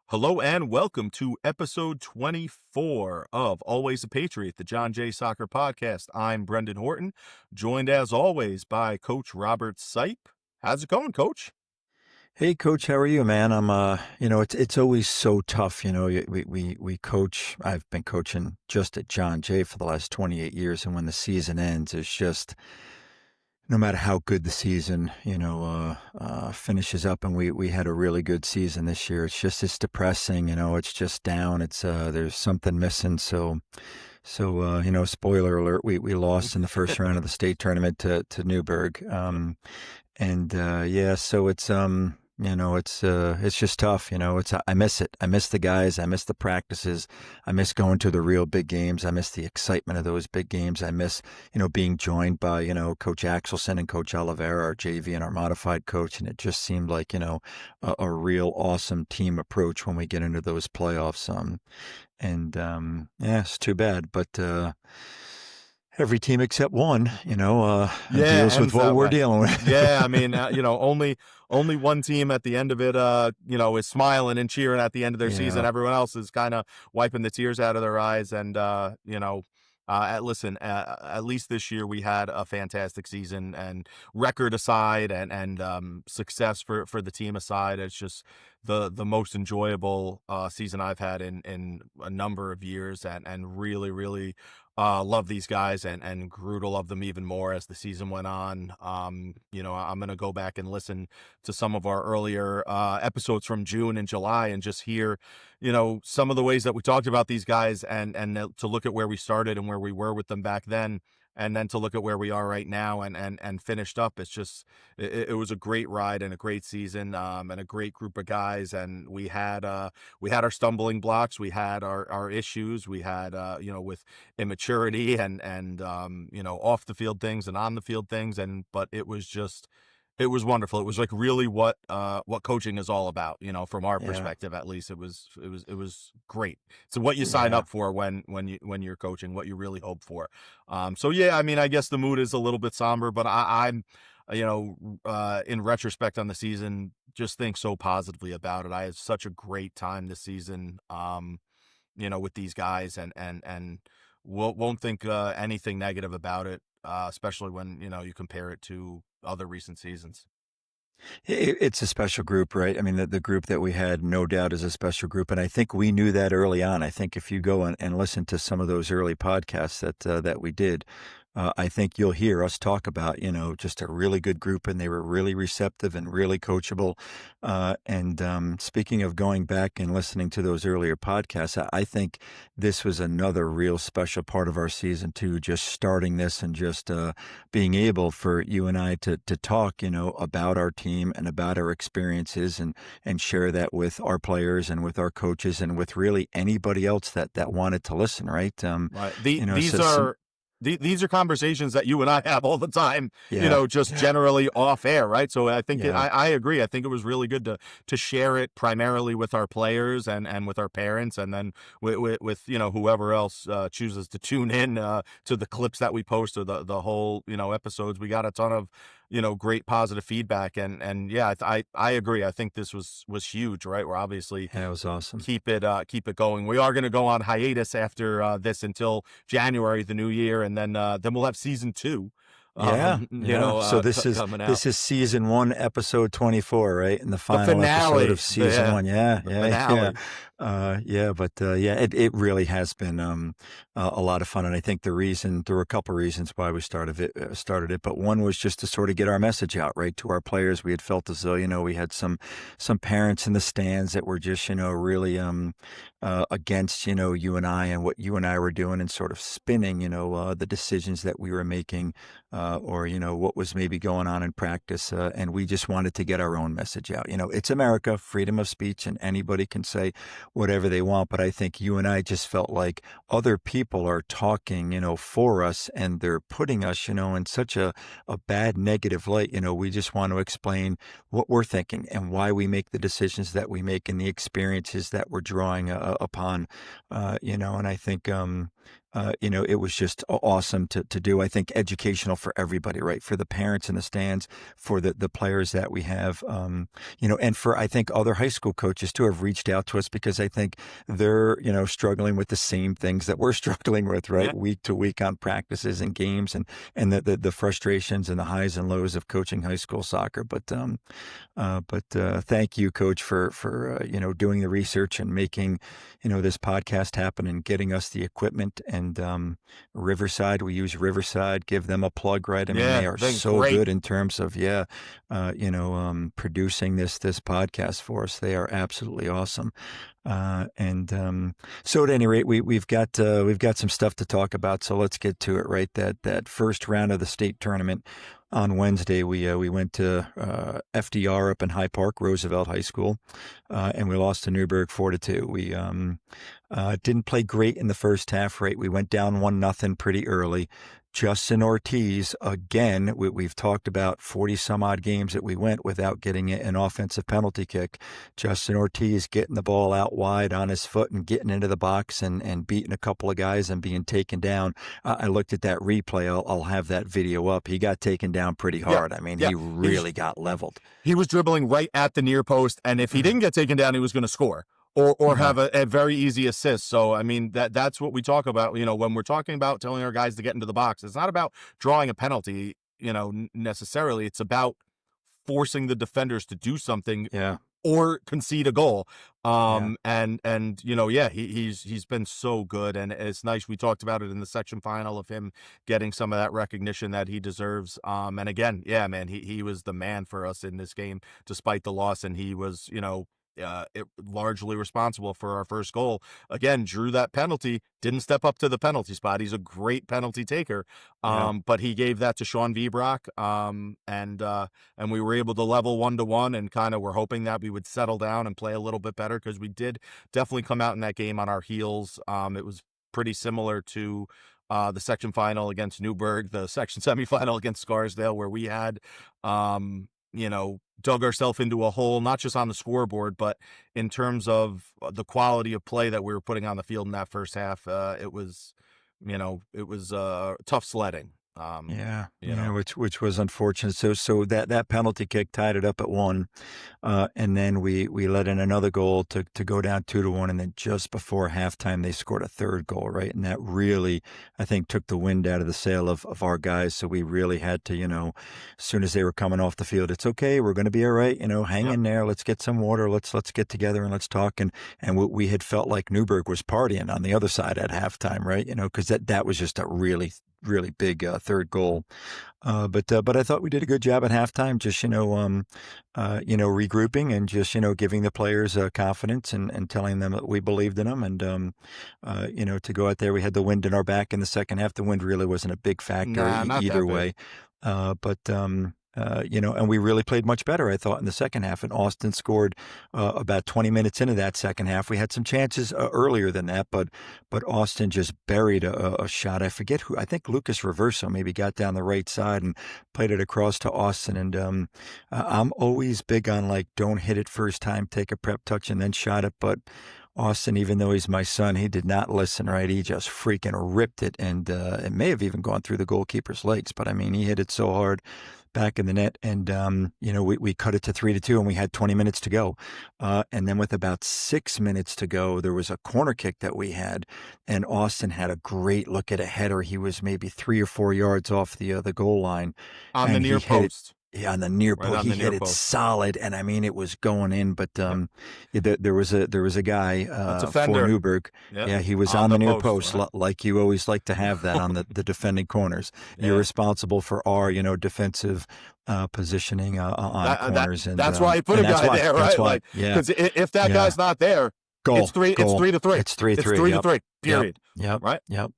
Hello and welcome to episode 24 of Always a Patriot, the John Jay Soccer Podcast. I'm Brendan Horton, joined as always by Coach Robert Seipp. How's it going, Coach? Hey, Coach, how are you, man? It's always so tough. We coach. I've been coaching just at John Jay for the last 28 years, and when the season ends, it's just no matter how good the season, finishes up, and we had a really good season this year. It's depressing. It's just down. There's something missing. Spoiler alert, we lost in the first round of the state tournament to Newburgh. It's just tough. I miss it. I miss the guys. I miss the practices. I miss going to the real big games. I miss the excitement of those big games. I miss, being joined by, Coach Axelson and Coach Oliveira, our JV and our modified coach. And it just seemed like, a real awesome team approach when we get into those playoffs. It's too bad, but, every team except one, deals with Ends what that we're way. dealing with. Yeah, I mean, only one team at the end of it, is smiling and cheering at the end of their season. Yeah. Everyone else is kind of wiping the tears out of their eyes. And, at least this year we had a fantastic season, and record aside and success for the team aside, it's just the most enjoyable season I've had in a number of years, and really love these guys and grew to love them even more as the season went on. I'm going to go back and listen to some of our earlier episodes from June and July and just hear, some of the ways that we talked about these guys, and to look at where we started and where we were with them back then, and then to look at where we are right now and finished up. It's just, it was a great ride and a great season, and a great group of guys. And we had our stumbling blocks. We had our issues. We had, with immaturity and off the field things and on the field things. But it was wonderful. It was like really what coaching is all about, from our Yeah. perspective, at least. It was great. So what you sign Yeah. up for when you're coaching, what you really hope for. So yeah, I mean, I guess the mood is a little bit somber, but I'm, in retrospect on the season, just think so positively about it. I had such a great time this season, with these guys, and won't think anything negative about it, especially when, you compare it to other recent seasons. It's a special group, right? I mean, the group that we had, no doubt, is a special group. And I think we knew that early on. I think if you go and listen to some of those early podcasts that we did, I think you'll hear us talk about, just a really good group, and they were really receptive and really coachable. Speaking of going back and listening to those earlier podcasts, I think this was another real special part of our season too, just starting this and just being able for you and I to talk, about our team and about our experiences, and share that with our players and with our coaches and with really anybody else that wanted to listen, right? Right. So some, These are conversations that you and I have all the time, yeah, just yeah, generally off air, right? So I think yeah. I agree. I think it was really good to share it primarily with our players and with our parents, and then with whoever else chooses to tune in to the clips that we post, or the whole episodes. We got a ton of great positive feedback, and yeah, I agree. I think this was huge, right? We're obviously Yeah, it was awesome. keep it going. We are going to go on hiatus after this until January, the new year, and then we'll have season two, Yeah, yeah. So coming out. this is season one, episode 24, right? And the The final episode of finale, season one. Yeah, the yeah, yeah. finale. It really has been a lot of fun. And I think there were a couple reasons why we started it, but one was just to sort of get our message out, right, to our players. We had felt as though, we had some parents in the stands that were just, really against, you and I and what you and I were doing, and sort of spinning, the decisions that we were making, or, what was maybe going on in practice. And we just wanted to get our own message out. It's America, freedom of speech, and anybody can say whatever they want. But I think you and I just felt like other people are talking, for us, and they're putting us, in such a bad negative light. We just want to explain what we're thinking and why we make the decisions that we make and the experiences that we're drawing upon, and I think, it was just awesome to do. I think educational for everybody, right? For the parents in the stands, for the players that we have, and for, I think, other high school coaches too have reached out to us because I think they're, struggling with the same things that we're struggling with, Yeah. right? Week to week on practices and games and the frustrations and the highs and lows of coaching high school soccer. But thank you, Coach, for doing the research and making this podcast happen and getting us the equipment. And Riverside, we use Riverside. Give them a plug, right? I mean, Yeah, they are been so great. good in terms of producing this podcast for us. They are absolutely awesome. So at any rate, we've got some stuff to talk about. So let's get to it. Right, that first round of the state tournament on Wednesday, we went to FDR up in High Park, Roosevelt High School, and we lost to Newburgh 4-2. We didn't play great in the first half. Right, we went down 1-0 pretty early. Justin Ortiz, again, we've talked about 40 some odd games that we went without getting an offensive penalty kick. Justin Ortiz getting the ball out wide on his foot and getting into the box and beating a couple of guys and being taken down. I looked at that replay. I'll have that video up. He got taken down pretty Yeah, hard. I mean, yeah. he really got leveled. He was dribbling right at the near post, and if he didn't get taken down, he was going to score or Yeah. have a very easy assist. So, I mean, that's what we talk about. When we're talking about telling our guys to get into the box, it's not about drawing a penalty, necessarily. It's about forcing the defenders to do something Yeah. or concede a goal. Yeah. He's been so good, and it's nice. We talked about it in the section final of him getting some of that recognition that he deserves. And again, yeah, man, he was the man for us in this game despite the loss, and he was, largely responsible for our first goal. Again, drew that penalty, didn't step up to the penalty spot. He's a great penalty taker. Yeah. But he gave that to Sean Vibrock. And we were able to level 1-1, and kind of we're hoping that we would settle down and play a little bit better, because we did definitely come out in that game on our heels. It was pretty similar to the section final against Newburgh, the section semifinal against Scarsdale, where we had, dug ourselves into a hole, not just on the scoreboard, but in terms of the quality of play that we were putting on the field in that first half. It was tough sledding. Yeah, You know, which was unfortunate. So that penalty kick tied it up at 1, and then we let in another goal to go down 2-1, and then just before halftime they scored a third goal, right? And that really, I think, took the wind out of the sail of our guys. So we really had to, as soon as they were coming off the field, it's okay, we're going to be all right. Hang Yep. in there. Let's get some water. Let's get together and let's talk. And we had felt like Newburgh was partying on the other side at halftime, right? Because that was just a really big third goal. But I thought we did a good job at halftime, just, regrouping and just, giving the players confidence and telling them that we believed in them. And, to go out there, we had the wind in our back in the second half. The wind really wasn't a big factor Nah, not either that big. way. And we really played much better, I thought, in the second half. And Austin scored about 20 minutes into that second half. We had some chances earlier than that, but Austin just buried a shot. I forget who. I think Lucas Reverso maybe got down the right side and played it across to Austin. And I'm always big on, like, don't hit it first time, take a prep touch and then shot it. But Austin, even though he's my son, he did not listen, right? He just freaking ripped it, and it may have even gone through the goalkeeper's legs. But, I mean, he hit it so hard back in the net, and we cut it to 3-2, and we had 20 minutes to go. And then with about 6 minutes to go, there was a corner kick that we had, and Austin had a great look at a header. He was maybe 3 or 4 yards off the goal line, On the and near he hit it. post. Yeah, on the near Right post, on he the near hit it post. solid, and I mean it was going in. But Yep. there was a guy A for defender. Newburgh. Yep. Yeah, he was On on the the near post, post, right. like you always like to have that on the defending corners. You're Yeah. responsible for our defensive positioning on corners, and That's why he put a and that's guy why, there, that's right? why, Like, yeah, because if that yeah. guy's not there, Goal, it's 3-3. It's 3-3. It's 3-3. Yep, Period. yep, Right? yep.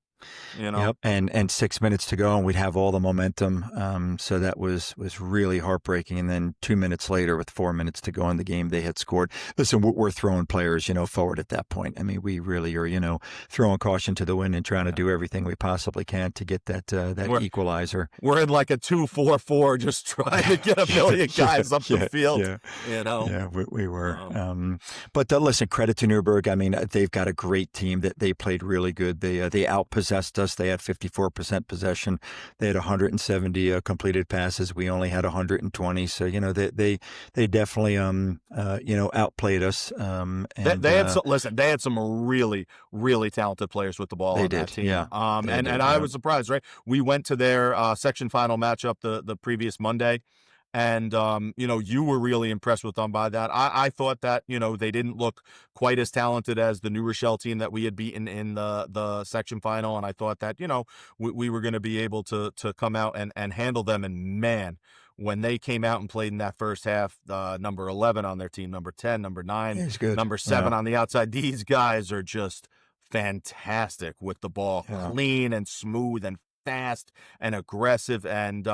You know. Yep, and 6 minutes to go, and we'd have all the momentum. So that was really heartbreaking. And then 2 minutes later, with 4 minutes to go in the game, they had scored. Listen, we're throwing players, forward at that point. I mean, we really are, throwing caution to the wind and trying to do everything we possibly can to get that We're- equalizer. We're in like a 2-4-4, just trying to get a million guys up the field. Yeah. Yeah, we were. But listen, credit to Newburgh. I mean, they've got a great team. That they played really good. They outpossessed possessed us. They had 54% possession. They had 170 completed passes. We only had 120. So, they definitely, outplayed us. They, And they had listen. They had some really, really talented players with the ball They on that did. team. Yeah, they And did. I Yeah. was surprised. Right, we went to their section final matchup the previous Monday, and you were really impressed with them by that. I thought that they didn't look quite as talented as the New Rochelle team that we had beaten in the section final, and I thought that we were going to be able to come out and handle them. And man, when they came out and played in that first half, number 11 on their team, number 10, number 9, He's good. number Yeah. 7 on the outside, these guys are just fantastic with the ball, Yeah. clean and smooth and fast and aggressive, and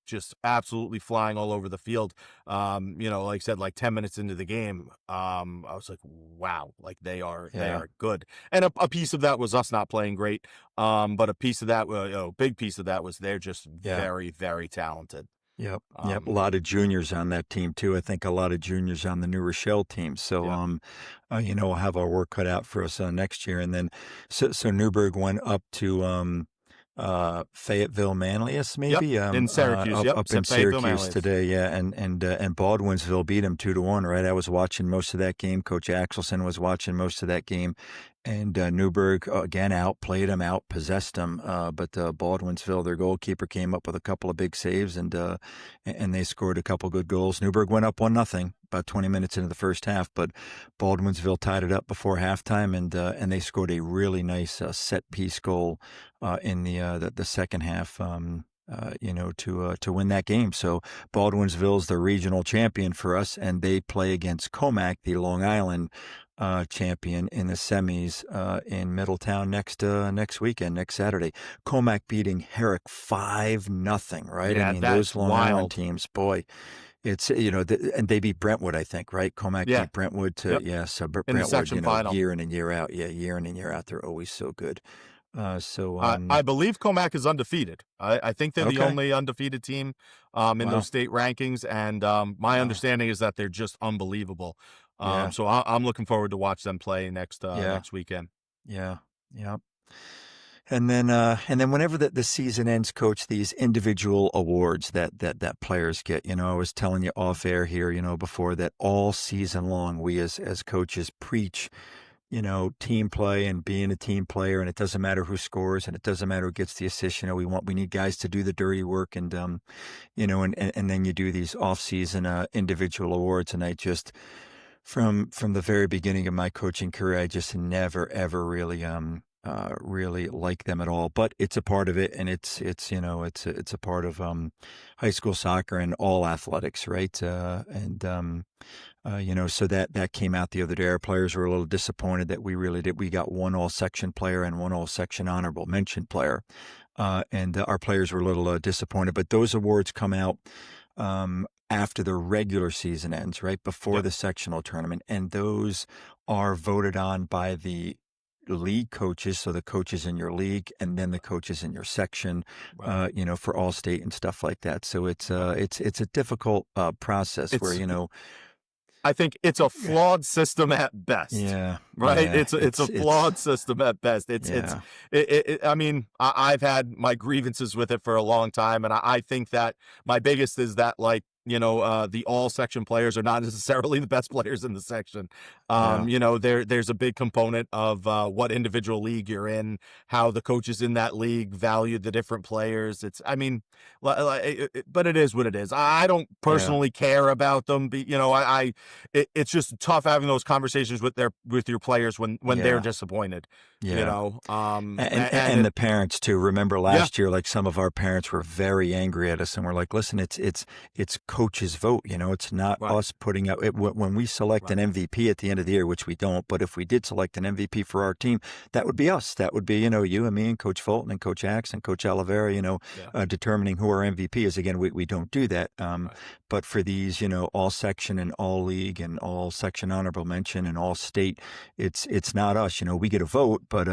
just absolutely flying all over the field. Like I said, like 10 minutes into the game, I was like, wow, like they Yeah. are good. And a piece of that was us not playing great. But a piece of that, big piece of that was they're just Yeah. very, very talented. Yep. Yep. A Um, lot of juniors on that team too. I think a lot of juniors on the New Rochelle team. So, yeah. we'll have our work cut out for us next year. And then, so Newburgh went up to Fayetteville Manlius, Yep. maybe In Syracuse. Yep. up in Fayetteville Syracuse Manlius. today. Yeah, and Baldwinsville beat them 2-1. Right. I was watching most of that game. Coach Axelson was watching most of that game. And Newburgh, again, outplayed them, outpossessed them. But Baldwinsville, their goalkeeper, came up with a couple of big saves, and they scored a couple good goals. Newburgh went up 1-0 about 20 minutes into the first half, but Baldwinsville tied it up before halftime, and they scored a really nice set piece goal in the second half. To win that game. So Baldwinsville's the regional champion for us, and they play against Comac, the Long Island champion, in the semis in Middletown next weekend, next Saturday. Comac beating Herrick 5-0, right? Yeah, I mean, those that's Long Island wild. teams, boy, it's and they beat Brentwood, I think, right? Comac Yeah. beat Brentwood Yep. So In the Brentwood, section final. year in and year out, year in and year out, they're always so good. So I believe Comac is undefeated. I think they're the okay, only undefeated team in wow, those state rankings, and my wow, understanding is that they're just unbelievable. yeah, So I'm looking forward to watch them play yeah, next weekend. yeah, yeah. And then whenever the season ends, Coach, these individual awards that players get, I was telling you off air here, before, that all season long we as coaches preach, team play and being a team player, and it doesn't matter who scores and it doesn't matter who gets the assist. We need guys to do the dirty work, and and then you do these off season individual awards, and I just, from the very beginning of my coaching career, I just never ever really like them at all. But it's a part of it, and it's a part of high school soccer and all athletics, right? So that came out the other day. Our players were a little disappointed that we really did. We got one all section player and one all section honorable mention player, and our players were a little disappointed. But those awards come out after the regular season ends, right before Yep. the sectional tournament, and those are voted on by the league coaches, so the coaches in your league, and then the coaches in your section, Right. for all state and stuff like that. So it's a difficult process where It's I think it's a flawed system at best. yeah, Right? yeah, It's a flawed system at best. yeah, I mean, I've had my grievances with it for a long time, and I think that my biggest is that, like, the all section players are not necessarily the best players in the section. yeah, There's a big component of what individual league you're in, how the coaches in that league value the different players. I mean, but it is what it is. I don't yeah, personally care about them. It's just tough having those conversations with your players when they're yeah. disappointed. Yeah. And And it, the parents too. Remember yeah, last year, like, some of our parents were very angry at us, and we're like, "Listen, it's coach's vote. It's not right, us putting out it. When we select an right, MVP at the end of the year, which we don't, but if we did select an MVP for our team, that would be us. That would be you and me and Coach Fulton and Coach Axe and Coach Oliveira. yeah, Determining who our MVP is. Again, we don't do that. right, But for these, all section and all league and all section honorable mention and all state, it's not us. We get a vote, but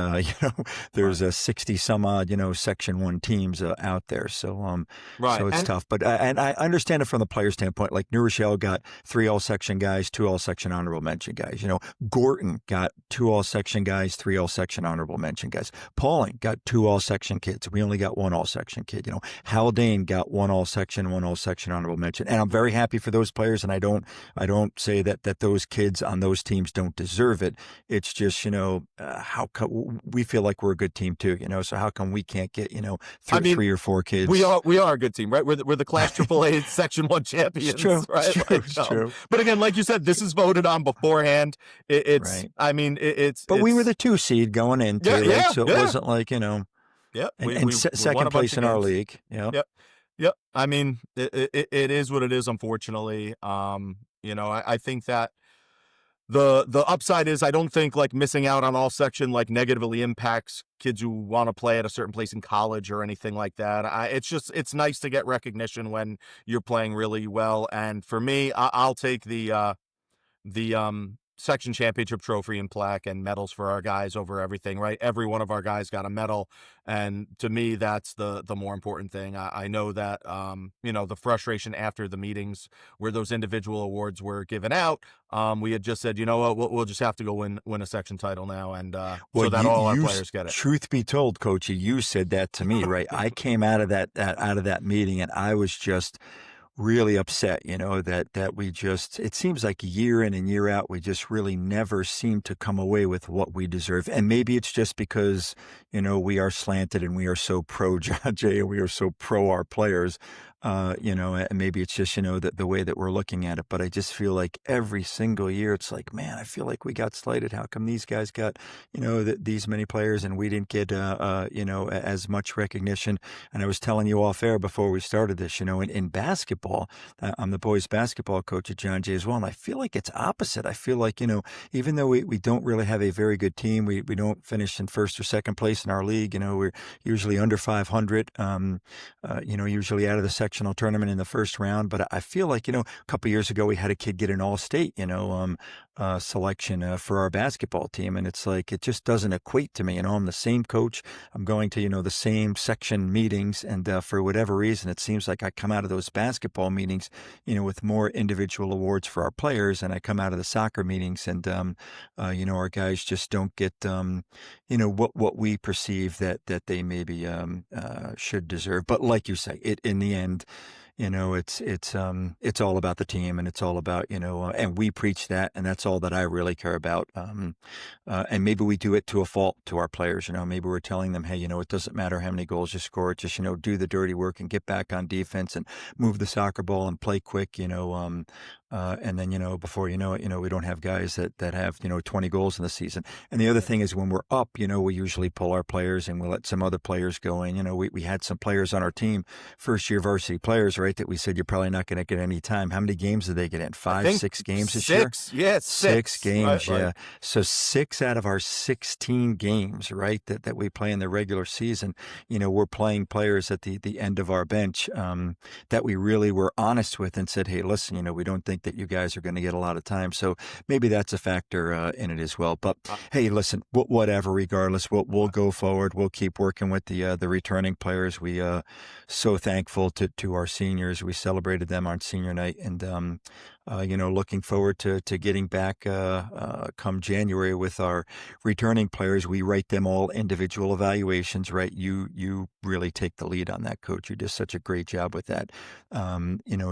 there's right, a 60 some odd section 1 teams out there. So right, so it's and tough. But and I understand it from the player standpoint, like New Rochelle got 3 all-section guys, 2 all-section honorable mention guys. Gorton got 2 all-section guys, 3 all-section honorable mention guys. Pauling got 2 all-section kids. We only got 1 all-section kid. Haldane got 1 all-section, 1 all-section honorable mention. And I'm very happy for those players, and I don't say that those kids on those teams don't deserve it. It's just, how come we feel like we're a good team too, so how come we can't get, I mean, 3 or 4 kids? we are a good team, right? We're the Class AAA Section 1 champions, It's true. right? It's true. But again, like you said, this is voted on beforehand. It's, Right. I mean, But we were the 2 seed going into, right? So it wasn't like, yeah, and second place in our league. Yeah. Yep. Yep. I mean, it is what it is, unfortunately. I think that the upside is I don't think like missing out on all section like negatively impacts kids who want to play at a certain place in college or anything like that. It's nice to get recognition when you're playing really well. And for me, I'll take the section championship trophy and plaque and medals for our guys over everything, right? Every one of our guys got a medal, and to me that's the more important thing. I know that the frustration after the meetings where those individual awards were given out, we had just said, you know what, we'll just have to go win a section title now, and so that all our players get it. Truth be told, Coachy, you said that to me, right? I came out of that meeting, and I was just really upset, that we just, it seems like year in and year out, we just really never seem to come away with what we deserve. And maybe it's just because, we are slanted and we are so pro John Jay and we are so pro our players, and maybe it's just, the way that we're looking at it. But I just feel like every single year, it's like, man, I feel like we got slighted. How come these guys got, these many players and we didn't get, as much recognition? And I was telling you off air before we started this, in basketball, I'm the boys basketball coach at John Jay as well. And I feel like it's opposite. I feel like, even though we don't really have a very good team, we don't finish in first or second place in our league. We're usually under 500, usually out of the sectional tournament in the first round. But I feel like, a couple of years ago, we had a kid get an all-state, selection for our basketball team. And it's like, it just doesn't equate to me. I'm the same coach. I'm going to, the same section meetings. And for whatever reason, it seems like I come out of those basketball meetings, with more individual awards for our players. And I come out of the soccer meetings and, our guys just don't get, what we perceive that they maybe should deserve. But like you say, in the end, it's all about the team, and it's all about, and we preach that, and that's all that I really care about. And maybe we do it to a fault to our players. Maybe we're telling them, hey, it doesn't matter how many goals you score. Just, do the dirty work and get back on defense and move the soccer ball and play quick, and then, before you know it, we don't have guys that have, 20 goals in the season. And the other thing is when we're up, we usually pull our players and we let some other players go in. We had some players on our team, first year varsity players, right, that we said you're probably not going to get any time. How many games did they get in? 5, 6 games this year? Yeah, 6 games, right, yeah. right. So 6 out of our 16 games, right, that we play in the regular season, we're playing players at the end of our bench that we really were honest with and said, hey, listen, we don't think that you guys are going to get a lot of time. So maybe that's a factor in it as well. But hey, listen, whatever, regardless, we'll go forward. We'll keep working with the returning players. We so thankful to our seniors. We celebrated them on senior night, and looking forward to getting back come January with our returning players. We write them all individual evaluations, right? You really take the lead on that, Coach. You did such a great job with that.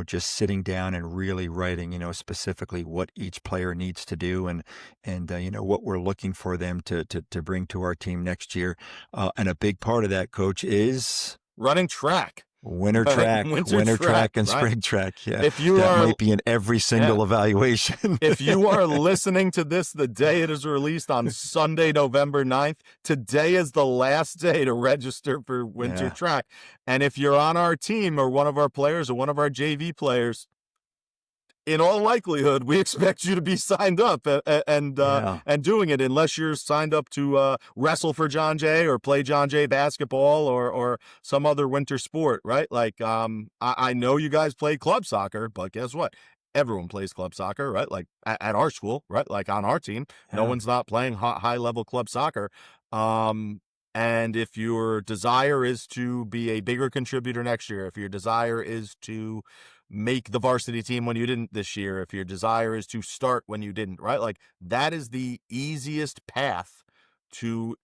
Just sitting down and really writing, specifically what each player needs to do and what we're looking for them to bring to our team next year. And a big part of that, Coach, is running track. Winter track, winter track, and right? spring track. Yeah, if you that might be in every single evaluation. If you are listening to this the day it is released on Sunday, November 9th, today is the last day to register for winter track. And if you're on our team or one of our players or one of our JV players, in all likelihood, we expect you to be signed up and doing it, unless you're signed up to wrestle for John Jay or play John Jay basketball or some other winter sport, right? Like, I know you guys play club soccer, but guess what? Everyone plays club soccer, right? Like at our school, right? Like on our team, no one's not playing high level club soccer. And if your desire is to be a bigger contributor next year, if your desire is to make the varsity team when you didn't this year, if your desire is to start when you didn't, right? Like that is the easiest path to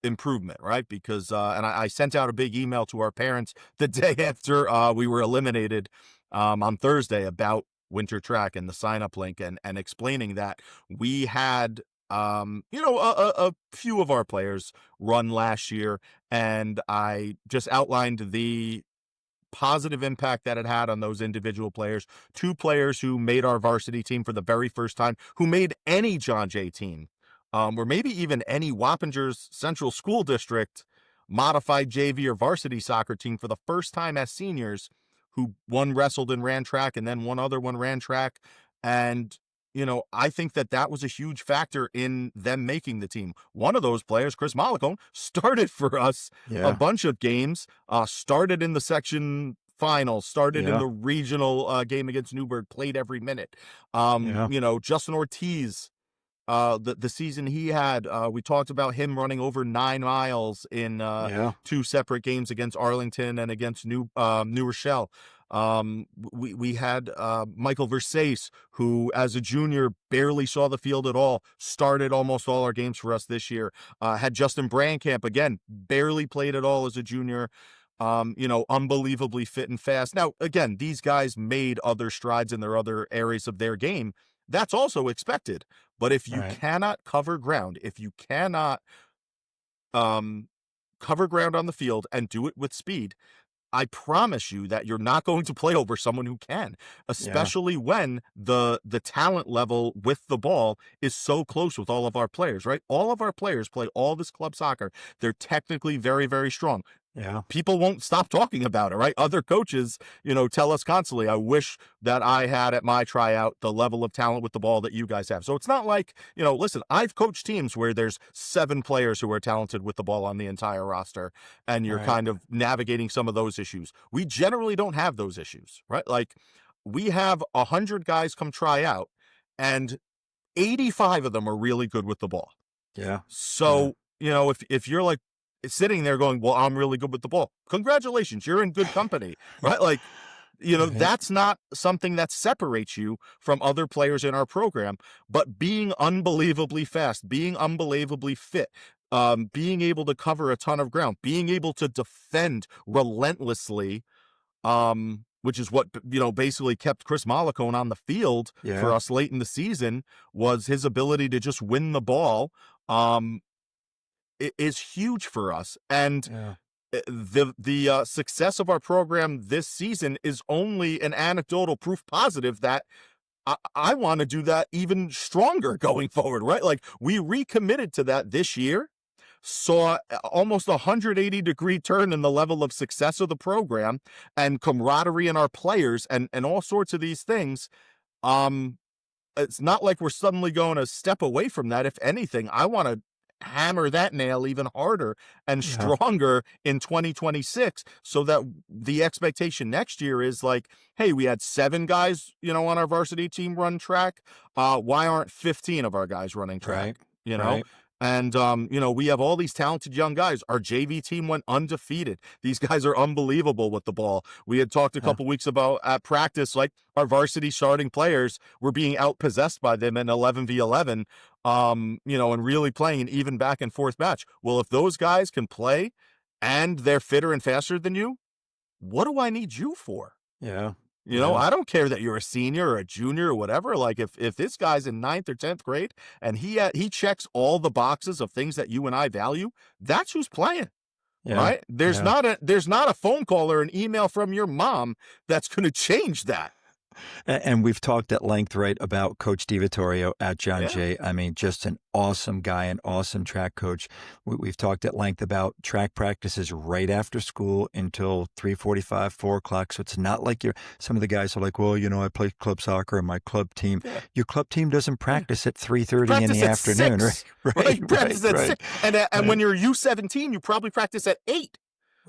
improvement, right? Because and I sent out a big email to our parents the day after we were eliminated on Thursday about winter track and the sign up link, and explaining that we had a few of our players run last year, and I just outlined the positive impact that it had on those individual players. Two players who made our varsity team for the very first time, who made any John Jay team, or maybe even any Wappingers Central School District modified JV or varsity soccer team for the first time as seniors, who one wrestled and ran track, and then one other one ran track. And I think that that was a huge factor in them making the team. One of those players, Chris Mollicone, started for us a Yeah. bunch of games, started in the section final, started in Yeah. the regional game against Newburgh, played every minute. Yeah. Justin Ortiz, the season he had, we talked about him running over 9 miles in Yeah. two separate games against Arlington and against New Rochelle. We had Michael Versace, who as a junior barely saw the field at all, started almost all our games for us this year. Had Justin Brankamp, again, barely played at all as a junior. Unbelievably fit and fast. Now, again, these guys made other strides in their other areas of their game. That's also expected. But if you Right. cannot cover ground, if you cannot um, cover ground on the field and do it with speed, I promise you that you're not going to play over someone who can, Yeah. especially when the talent level with the ball is so close with all of our players, right? All of our players play all this club soccer. They're technically very, very strong. Yeah. People won't stop talking about it, right? Other coaches, tell us constantly, I wish that I had at my tryout the level of talent with the ball that you guys have. So it's not like, listen, I've coached teams where there's 7 players who are talented with the ball on the entire roster, and you're Right. kind of navigating some of those issues. We generally don't have those issues, right? Like we have 100 guys come try out, and 85 of them are really good with the ball. Yeah. Yeah. So, if you're like sitting there going, well, I'm really good with the ball, congratulations, you're in good company, right? Like, Right. that's not something that separates you from other players in our program, but being unbelievably fast, being unbelievably fit, being able to cover a ton of ground, being able to defend relentlessly, which is what, basically kept Chris Mollicone on the field for Yeah. us late in the season, was his ability to just win the ball. Is huge for us. And Yeah. the success of our program this season is only an anecdotal proof positive that I want to do that even stronger going forward, right? Like we recommitted to that this year, saw almost a 180-degree turn in the level of success of the program and camaraderie in our players, and all sorts of these things. Um, it's not like we're suddenly going to step away from that. If anything, I want to hammer that nail even harder and Yeah. stronger in 2026, so that the expectation next year is like, hey, we had 7 guys, on our varsity team run track. Why aren't 15 of our guys running Right. track? You know? Right. And we have all these talented young guys. Our JV team went undefeated. These guys are unbelievable with the ball. We had talked a Yeah. couple weeks about at practice, like our varsity starting players were being outpossessed by them in 11v11, and really playing an even back and forth match. Well, if those guys can play and they're fitter and faster than you, what do I need you for? Yeah. Yeah. I don't care that you're a senior or a junior or whatever. Like if this guy's in 9th or 10th grade and he checks all the boxes of things that you and I value, that's who's playing, Yeah. right? There's Yeah. not a phone call or an email from your mom that's going to change that. And we've talked at length, right, about Coach DiVittorio at John Yeah. Jay. I mean, just an awesome guy, an awesome track coach. We've talked at length about track practices right after school until 3:45, 4 o'clock. So it's not like some of the guys are like, well, I play club soccer and my club team. Yeah. Your club team doesn't Yeah. practice at 3:30 in Practice the at afternoon, right? 6, right? Right, You right, practice at right, 6. And right, when you're U17, you probably practice at 8.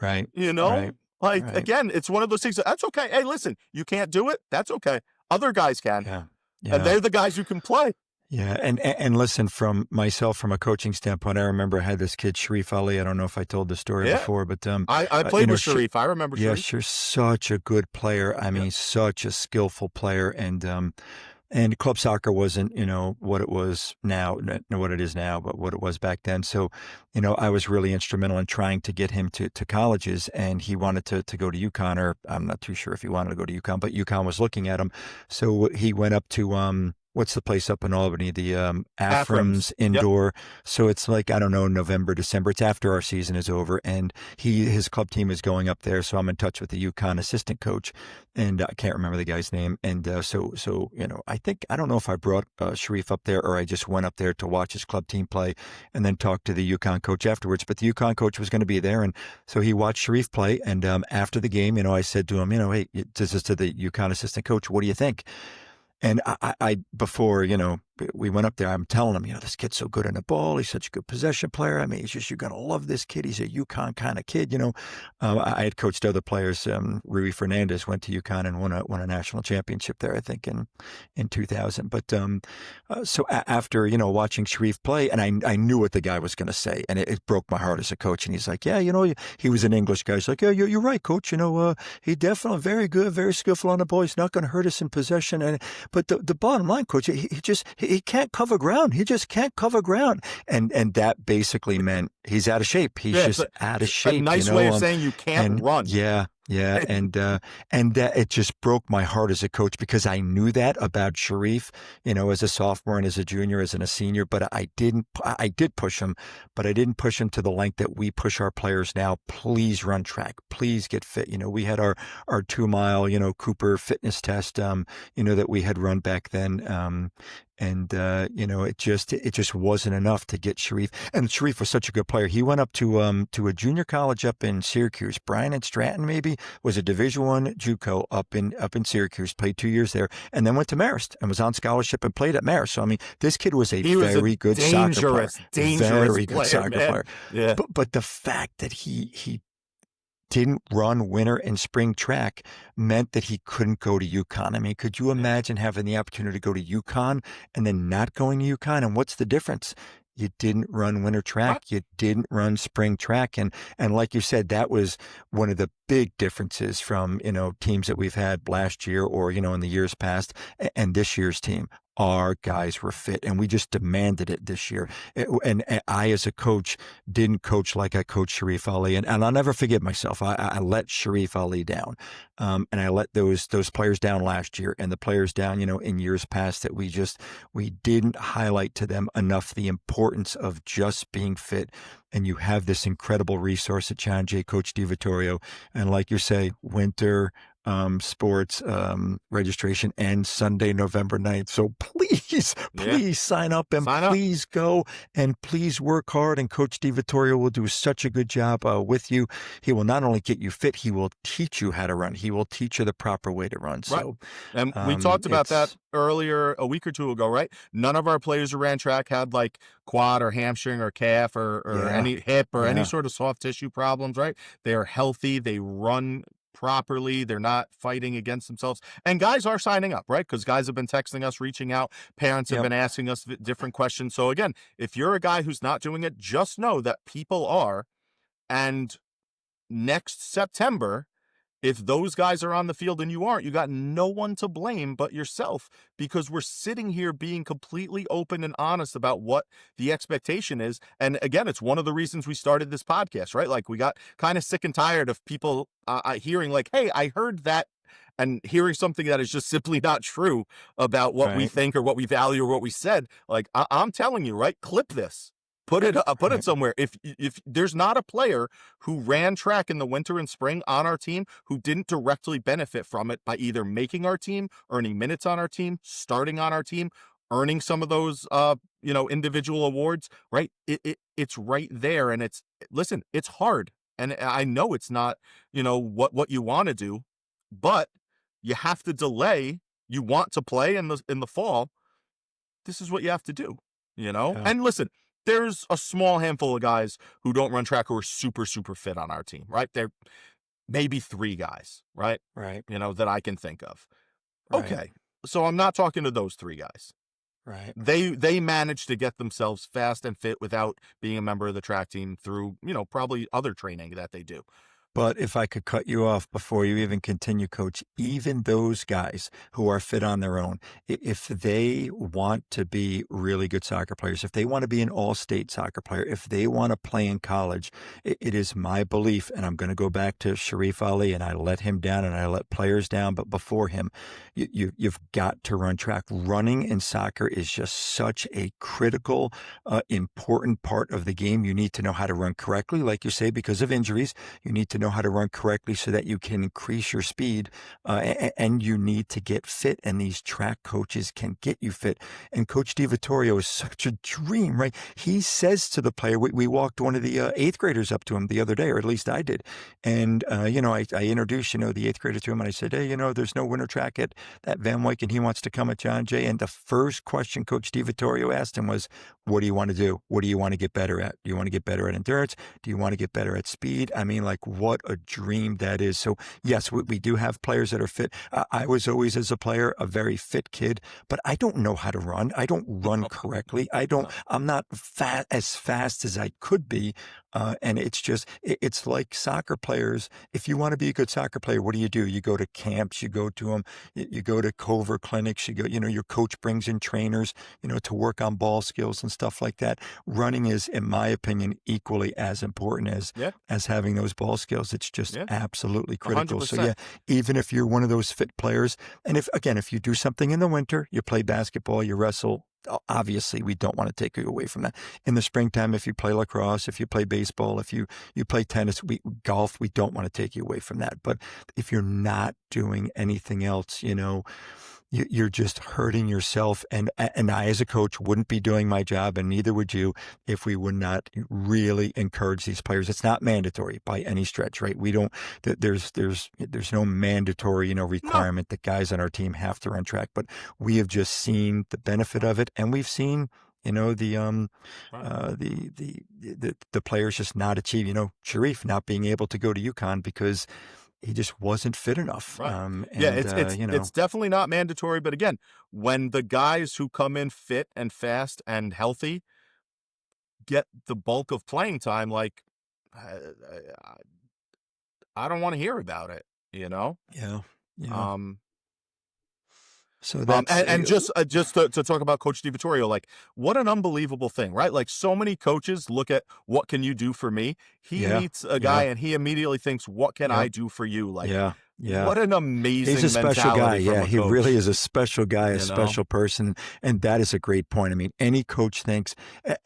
right, You right, know, like, right. again, it's one of those things that's okay. Hey, listen, you can't do it. That's okay. Other guys can, Yeah, and yeah. they're the guys who can play. Yeah, and listen, from myself, from a coaching standpoint, I remember I had this kid, Sharif Ali. I don't know if I told the story Yeah. before, but I you played know, with Sharif. I remember yeah, Sharif. she's such a good player. I Yeah. mean, such a skillful player, and club soccer wasn't, what it was now, what it is now, but what it was back then. So, I was really instrumental in trying to get him to colleges, and he wanted to go to UConn, or I'm not too sure if he wanted to go to UConn, but UConn was looking at him. So he went up to, what's the place up in Albany? The Aframs. Aframs Yep. Indoor. So it's like, I don't know, November, December. It's after our season is over, and his club team is going up there. So I'm in touch with the UConn assistant coach, and I can't remember the guy's name. And I don't know if I brought Sharif up there or I just went up there to watch his club team play and then talk to the UConn coach afterwards. But the UConn coach was going to be there, and so he watched Sharif play. And after the game, I said to him, hey, this is to the UConn assistant coach, what do you think? And before, we went up there, I'm telling him, this kid's so good in the ball. He's such a good possession player. I mean, you're going to love this kid. He's a UConn kind of kid, I had coached other players. Rui Fernandez went to UConn and won a national championship there, I think, in 2000. But so after, watching Sharif play, and I knew what the guy was going to say, and it broke my heart as a coach. And he's like, yeah, he was an English guy. He's like, yeah, you're right, coach. He definitely very good, very skillful on the ball. He's not going to hurt us in possession. But the bottom line, coach, he can't cover ground. He just can't cover ground. And that basically meant he's out of shape. He's Yeah. just out of A shape. nice way of saying you can't And run. yeah, yeah, and that it just broke my heart as a coach because I knew that about Sharif, as a sophomore and as a junior, as a senior. But I didn't. I did push him, but I didn't push him to the length that we push our players now. Please run track. Please get fit. We had our 2 mile, Cooper fitness test, that we had run back then. It just wasn't enough to get Sharif. And Sharif was such a good player. He went up to a junior college up in Syracuse. Bryan and Stratton maybe was a Division I JUCO up in Syracuse. Played 2 years there, and then went to Marist and was on scholarship and played at Marist. So I mean, this kid was a very good soccer player, very good soccer player. Yeah. But the fact that he didn't run winter and spring track meant that he couldn't go to UConn. I mean, could you imagine having the opportunity to go to UConn and then not going to UConn? And what's the difference? You didn't run winter track. You didn't run spring track. And like you said, that was one of the big differences from, teams that we've had last year or, in the years past and this year's team. Our guys were fit, and we just demanded it this year. And I, as a coach, didn't coach like I coached Sharif Ali, and I'll never forgive myself. I let Sharif Ali down, and I let those players down last year, and the players down, in years past that we didn't highlight to them enough the importance of just being fit. And you have this incredible resource at John Jay, Coach DiVittorio, and like you say, winter sports registration ends Sunday, November 9th. So please sign up and please go and please work hard. And Coach DiVittorio will do such a good job with you. He will not only get you fit, he will teach you how to run. He will teach you the proper way to run. Right. So, and we talked about that earlier a week or two ago, right? None of our players who ran track had like quad or hamstring or calf or any hip or any sort of soft tissue problems, right? They are healthy. They run properly. They're not fighting against themselves. And guys are signing up, right? Because guys have been texting us, reaching out. Parents have been asking us different questions. So again, if you're a guy who's not doing it, just know that people are. And next September, if those guys are on the field and you aren't, you got no one to blame but yourself, because we're sitting here being completely open and honest about what the expectation is. And again, it's one of the reasons we started this podcast, right? Like we got kind of sick and tired of people hearing like, hey, I heard that, and hearing something that is just simply not true about what we think or what we value or what we said. Like I'm telling you, right? Clip this. Put it somewhere. If there's not a player who ran track in the winter and spring on our team who didn't directly benefit from it by either making our team, earning minutes on our team, starting on our team, earning some of those individual awards, right? It's right there, and it's hard, and I know it's not what you want to do, but you have to delay. You want to play in the fall. This is what you have to do, And listen, there's a small handful of guys who don't run track who are super, super fit on our team, right? There maybe 3 guys, right? Right. That I can think of. Right. Okay. So I'm not talking to those 3 guys. Right. They managed to get themselves fast and fit without being a member of the track team through, probably other training that they do. But if I could cut you off before you even continue, coach, even those guys who are fit on their own, if they want to be really good soccer players, if they want to be an all-state soccer player, if they want to play in college, it is my belief, and I'm going to go back to Sharif Ali, and I let him down and I let players down, but before him, you've got to run track. Running in soccer is just such a critical, important part of the game. You need to know how to run correctly, like you say, because of injuries. You need to know how to run correctly so that you can increase your speed, and you need to get fit. And these track coaches can get you fit. And Coach DiVittorio is such a dream, right? He says to the player, we walked one of the eighth graders up to him the other day, or at least I did. And, I introduced, the eighth grader to him, and I said, hey, there's no winter track at Van Wyck, and he wants to come at John Jay. And the first question Coach DiVittorio asked him was, what do you want to do? What do you want to get better at? Do you want to get better at endurance? Do you want to get better at speed? I mean, like, what a dream that is. So yes, we do have players that are fit. I was always, as a player, a very fit kid, but I don't know how to run. I don't run correctly. No. I'm not as fast as I could be. And it's like soccer players. If you want to be a good soccer player, what do? You go to camps, you go to them, you go to cover clinics, your coach brings in trainers, to work on ball skills and stuff like that. Running is, in my opinion, equally as important Yeah, as having those ball skills. It's just yeah, absolutely critical. So 100%. yeah, even if you're one of those fit players, and if you do something in the winter, you play basketball, you wrestle, obviously we don't want to take you away from that. In the springtime, if you play lacrosse, if you play baseball, if you play tennis, golf, we don't want to take you away from that. But if you're not doing anything else, you're just hurting yourself. And I, as a coach, wouldn't be doing my job, and neither would you, if we would not really encourage these players. It's not mandatory by any stretch, right? We don't. There's no mandatory, No. requirement that guys on our team have to run track. But we have just seen the benefit of it, and we've seen. Right. The players just not achieve, Sharif not being able to go to UConn because he just wasn't fit enough. Right. Yeah, it's definitely not mandatory, but again, when the guys who come in fit and fast and healthy get the bulk of playing time, like, I, I don't want to hear about it, you know? Yeah, yeah. Um, So that's and just to talk about Coach DiVittorio, like, what an unbelievable thing, right? Like, so many coaches look at what can you do for me. He yeah, meets a guy yeah, and he immediately thinks, what can I yep, do for you? Like, yeah, yeah. what an He's a amazing special guy. mentality from Yeah, a he really coach, is a special guy, a you know? special person. And that is a great point. I mean, any coach thinks,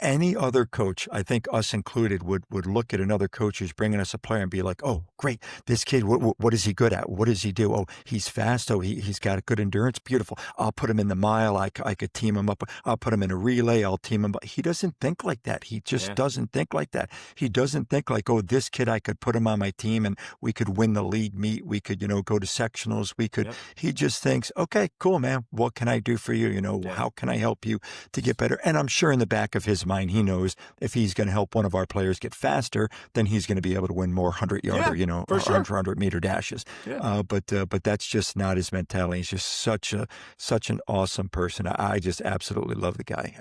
any other coach, I think us included, would look at another coach who's bringing us a player and be like, oh, great. This kid, what is he good at? What does he do? Oh, he's fast. Oh, he's got a good endurance. Beautiful. I'll put him in the mile. I could team him up. I'll put him in a relay. I'll team him up. He doesn't think like that. He just Yeah. doesn't think like that. He doesn't think like, oh, this kid, I could put him on my team and we could win the league meet. We could, go to sectionals. We could. Yep. He just thinks, okay, cool, man. What can I do for you? Yeah. How can I help you to get better? And I'm sure in the back of his mind, he knows if he's going to help one of our players get faster, then he's going to be able to win more 100-yarder, Yeah, for or sure. 100-meter dashes. Yeah. But that's just not his mentality. He's just such an awesome person. I just absolutely love the guy.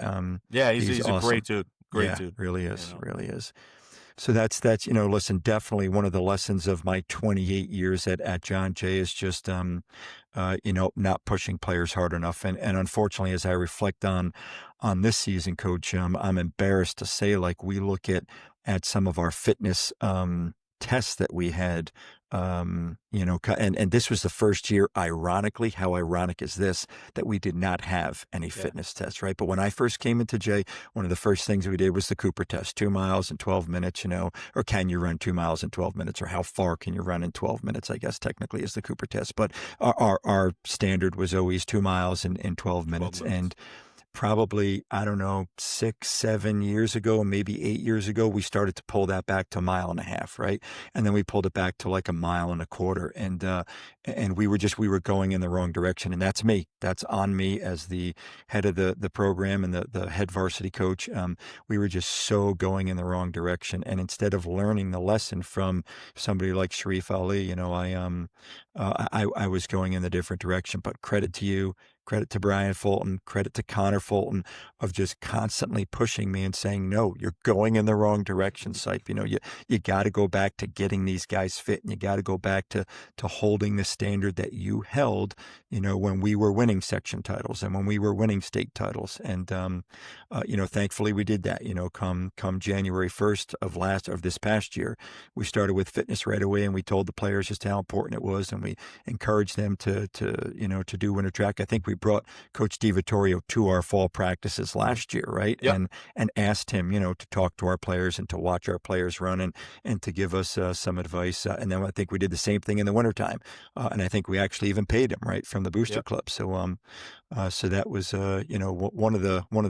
Yeah, He's he's a great awesome. dude. Great Yeah, dude. really You is, know. really is. So that's listen, definitely one of the lessons of my 28 years at John Jay is just not pushing players hard enough. And unfortunately, as I reflect on this season, Coach, I'm embarrassed to say, like, we look at some of our fitness tests that we had. And this was the first year, ironically, how ironic is this, that we did not have any Yeah. fitness tests, right? But when I first came into Jay, one of the first things we did was the Cooper test, 2 miles in 12 minutes, or can you run 2 miles in 12 minutes, or how far can you run in 12 minutes, I guess technically is the Cooper test. But our standard was always 2 miles in 12 12 minutes. minutes. And probably, I don't know, 6, 7 years ago, maybe 8 years ago, we started to pull that back to a mile and a half, right? And then we pulled it back to like a mile and a quarter. And we were going in the wrong direction. And that's me. That's on me as the head of the program and the head varsity coach. We were just so going in the wrong direction. And instead of learning the lesson from somebody like Sharif Ali, I was going in the different direction. But credit to you. credit to Brian Fulton, credit to Connor Fulton of just constantly pushing me and saying, no, you're going in the wrong direction, Sipe. You got to go back to getting these guys fit, and you got to go back to holding the standard that you held, when we were winning section titles and when we were winning state titles. And, thankfully we did that, come January 1st of this past year, we started with fitness right away, and we told the players just how important it was. And we encouraged them to do winter track. I think we brought Coach DiVittorio to our fall practices last year, right? Yep. And asked him, to talk to our players and to watch our players run and to give us some advice. And then I think we did the same thing in the wintertime. And I think we actually even paid him, right, from the booster Yep. club. So that was, one of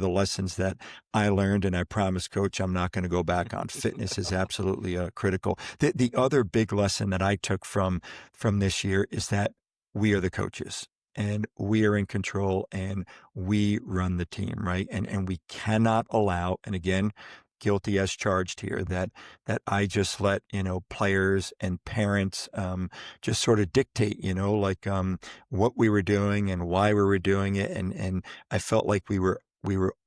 the lessons that I learned, and I promised Coach I'm not going to go back on. Fitness is absolutely critical. The other big lesson that I took from this year is that we are the coaches, and we are in control, and we run the team, right? And we cannot allow, and again, guilty as charged here, that I just let, players and parents just sort of dictate, what we were doing and why we were doing it. And I felt like we were